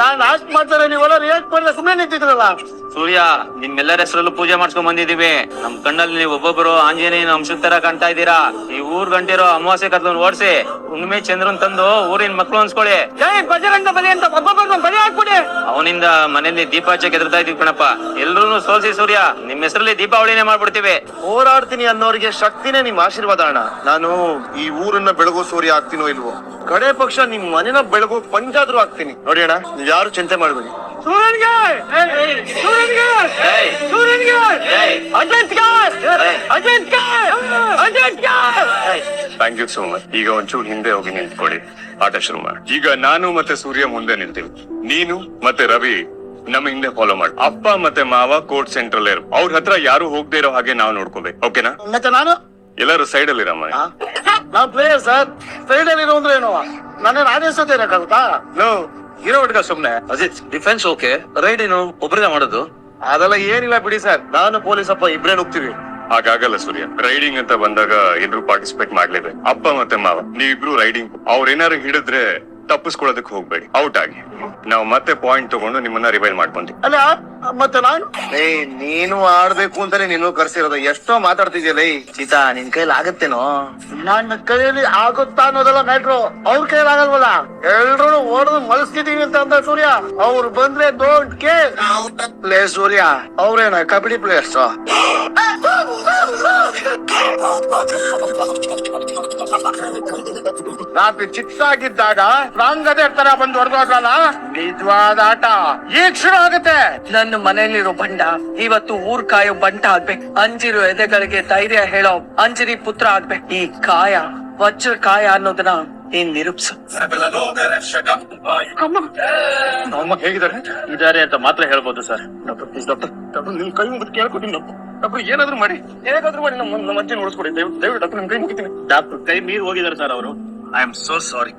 ನಾನ್ ಆಸ್ಟ್ ಮಾಡ್ತಾರೆ, ನೀವೆಲ್ಲ ರಿಯಾಕ್ಟ್ ಮಾಡಿದ್ರೆ ಸುಮ್ಮನೆ ನಿಂತಿದ್ರಲ್ಲ. ಸೂರ್ಯ, ನಿಮ್ಮೆಲ್ಲರ ಹೆಸರಲ್ಲೂ ಪೂಜೆ ಮಾಡ್ಸ್ಕೊಂಡ್ ಬಂದಿದೀವಿ. ನಮ್ ಕಣ್ಣಲ್ಲಿ ನೀವು ಒಬ್ಬೊಬ್ಬರು ಆಂಜನೇಯನ ಅಂಶದ ತರ ಕಾಣ್ತಾ ಇದ್ದೀರಾ. ಈ ಊರ್ ಗಂಟಿರೋ ಅಮಾವಾಸ್ಯೆ ಕತ್ಲನ್ ಓಡಿಸಿ ಹುಣ್ಣಿಮೆ ಚಂದ್ರನ್ ತಂದು ಊರಿನ ಮಕ್ಳು ಅನ್ಸ್ಕೊಳ್ಳಿ. ಜೈ ಬಜರಂಗ ಬಲಿ ಅಂತ ಒಬ್ಬೊಬ್ಬರು ಬಲಿ ಹಾಕ್ಬಿಡಿ. ಅವನಿಂದ ಮನೆಯಲ್ಲಿ ದೀಪ ಹಚ್ಚಕ್ಕೆ ಎದುರ್ತಾ ಇದೀವಿ ಕಣಪ್ಪ. ಎಲ್ರು ಸೋಲ್ಸಿ ಸೂರ್ಯ, ನಿಮ್ ಹೆಸರಲ್ಲಿ ದೀಪಾವಳಿನೇ ಮಾಡ್ಬಿಡ್ತೀವಿ. ಹೋರಾಡ್ತೀನಿ ಅನ್ನೋರಿಗೆ ಶಕ್ತಿನೇ ನಿಮ್ ಆಶೀರ್ವಾದ ಅಣ್ಣ. ನಾನು ಈ ಊರನ್ನ ಬೆಳಗೋ ಸೂರ್ಯ ಆಗ್ತೀನೋ ಇಲ್ವೋ, ಕಡೆ ಪಕ್ಷ ನಿಮ್ ಮನೆನ ಬೆಳಗೋ ಪಂಚಾದ್ರೂ ಆಗ್ತೀನಿ. ನೋಡಿ ಅಣ್ಣ, ನೀವ್ ಯಾರು ಚಿಂತೆ ಮಾಡ್ಬೇಡಿ. Thank you so much. ಈಗ ಒಂಚೂರು ಹಿಂದೆ ಹೋಗಿ ನಿಂತ್ಕೊಳ್ಳಿ, ಆಟ ಶುರು ಮಾಡಿ. ಈಗ ನಾನು ಮತ್ತೆ ಸೂರ್ಯ ಮುಂದೆ ನಿಲ್ತೀವಿ, ನೀನು ಮತ್ತೆ ರವಿ ನಮ್ಮ ಹಿಂದೆ ಫಾಲೋ ಮಾಡಿ. ಅಪ್ಪ ಮತ್ತೆ ಮಾವ ಕೋರ್ಟ್ ಸೆಂಟ್ರಲ್ ಇರು, ಅವ್ರ ಹತ್ರ ಯಾರು ಹೋಗದೆ ಇರೋ ಹಾಗೆ ನಾವು ನೋಡ್ಕೋಬೇಕು. ಓಕೆನಾ? ಮತ್ತೆ ನಾನು ಎಲ್ಲರೂ ಸೈಡ್ ಅಲ್ಲಿ ಇರಮ್ಮ. ನಾನ್ ಪ್ಲೇಯರ್ ಸರ್, ಫೀಲ್ಡ್ ಅಲ್ಲಿ ಇರೋ ಅಂದ್ರೆ ಏನು, ನನ್ನ ಆದೇಶ ಇರಕ್ಕಾಗುತ್ತಾ? ಇರೋ ಹುಡುಗ ಸುಮ್ನೆ. ಅಜಿತ್, ಡಿಫೆನ್ಸ್ ಓಕೆ, ರೈಡ್ ಏನು ಒಬ್ಬರೇ ಮಾಡೋದು? ಅದೆಲ್ಲ ಏನಿಲ್ಲ ಬಿಡಿ ಸರ್, ನಾನು ಪೊಲೀಸಪ್ಪ ಇಬ್ರೇ ನುಗ್ತೀವಿ. ಹಾಗಾಗಲ್ಲ ಸೂರ್ಯ. ರೈಡಿಂಗ್ ಅಂತ ಬಂದಾಗ ಎಲ್ರು ಪಾರ್ಟಿಸಿಪೇಟ್ ಮಾಡ್ಲೇಬೇಕು. ಅಪ್ಪ ಮತ್ತೆ ಮಾವ ನೀವಿಬ್ರು ರೈಡಿಂಗ್, ಅವ್ರೇನಾರು ಹಿಡಿದ್ರೆ ತಪ್ಪಿಸ್ಕೊಳ್ಳೋದಕ್ ಹೋಗ್ಬೇಡಿ, ಔಟ್ ಆಗಿ ನಾವು ಮತ್ತೆ ಪಾಯಿಂಟ್ ತಗೊಂಡು ನಿಮ್ಮನ್ನ ರಿವೈಲ್ ಮಾಡ್ಕೊಂತೀವಿ. ಅಲ್ಲ ಮತ್ತೆ ನಾನು ನೀನು ಆಡ್ಬೇಕು ಅಂತಾನೆ ನೀನು ಕರ್ಸಿರೋದು, ಎಷ್ಟೋ ಮಾತಾಡ್ತಿದ್ಯಲ್ಲ ಸೀತಾ, ನಿನ್ ಕೈಲಿ ಆಗತ್ತೇನೋ? ನನ್ನ ಕೈಯಲ್ಲಿ ಆಗುತ್ತಾ ಅನ್ನೋದೆಲ್ಲ ಮ್ಯಾಟ್ರು, ಅವ್ರ ಕೈಲಿ ಆಗಲ್ವಲ್ಲ. ಎಲ್ರು ಓಡೋದು ಮಲಸ್ತಿದೀವಿ ಅಂತ ಸೂರ್ಯ, ಅವ್ರು ಬಂದ್ರೆ ಡೋಂಟ್ ಕೇರ್. ಪ್ಲೇ ಸೂರ್ಯ ಅವ್ರೇನ ಕಬಡ್ಡಿ ಪ್ಲೇಯರ್ಸ್. ರಾತ್ರಿ ಚಿಕ್ಕಾಗಿದ್ದಾಗ ರಾಂಗದೇ ತರ ಬಂದು ಹೊಡೆದೋದ್ರಲ್ಲ, ನಿಜವಾದ ಆಟ ಈಗ ಶುರು ಆಗುತ್ತೆ. ನನ್ನ ಮನೆಯಲ್ಲಿರೋ ಬಂಡ ಇವತ್ತು ಊರ್ ಕಾಯೋ ಬಂಟ ಆಗ್ಬೇಕು. ಅಂಜಿರೋ ಎದೆಗಳಿಗೆ ಧೈರ್ಯ ಹೇಳೋ ಅಂಜರಿ ಪುತ್ರ ಆಗ್ಬೇಕು. ಈ ಕಾಯ ವಜ್ರ ಕಾಯ ಅನ್ನೋದನ್ನ ಏನ್ ನಿರೂಪಿಸು. ಅಮ್ಮ ಹೇಗಿದ್ದಾರೆ? ಇದಾರೆ ಅಂತ ಮಾತ್ರ ಹೇಳ್ಬೋದು ಸರ್. ಡಾಕ್ಟರ್ ನಿಮ್ ಕೈ ಮುಗಿದು ಕೇಳ್ಕೊತೀನಿ. ಡಾಕ್ಟರ್ ಏನಾದ್ರು ಮಾಡಿ ನಮ್ಮ ಅಜ್ಜಿ ನೋಡಿಸ್ಕೊಡಿ ದಯವಿಟ್ಟು. ಡಾಕ್ಟರ್ ನಿಮ್ ಕೈ ಮುಗಿತೀನಿ. ಡಾಕ್ಟರ್ ಕೈ ಮೀರಿ ಹೋಗಿದ್ದಾರೆ ಸರ್ ಅವರು. I am so sorry.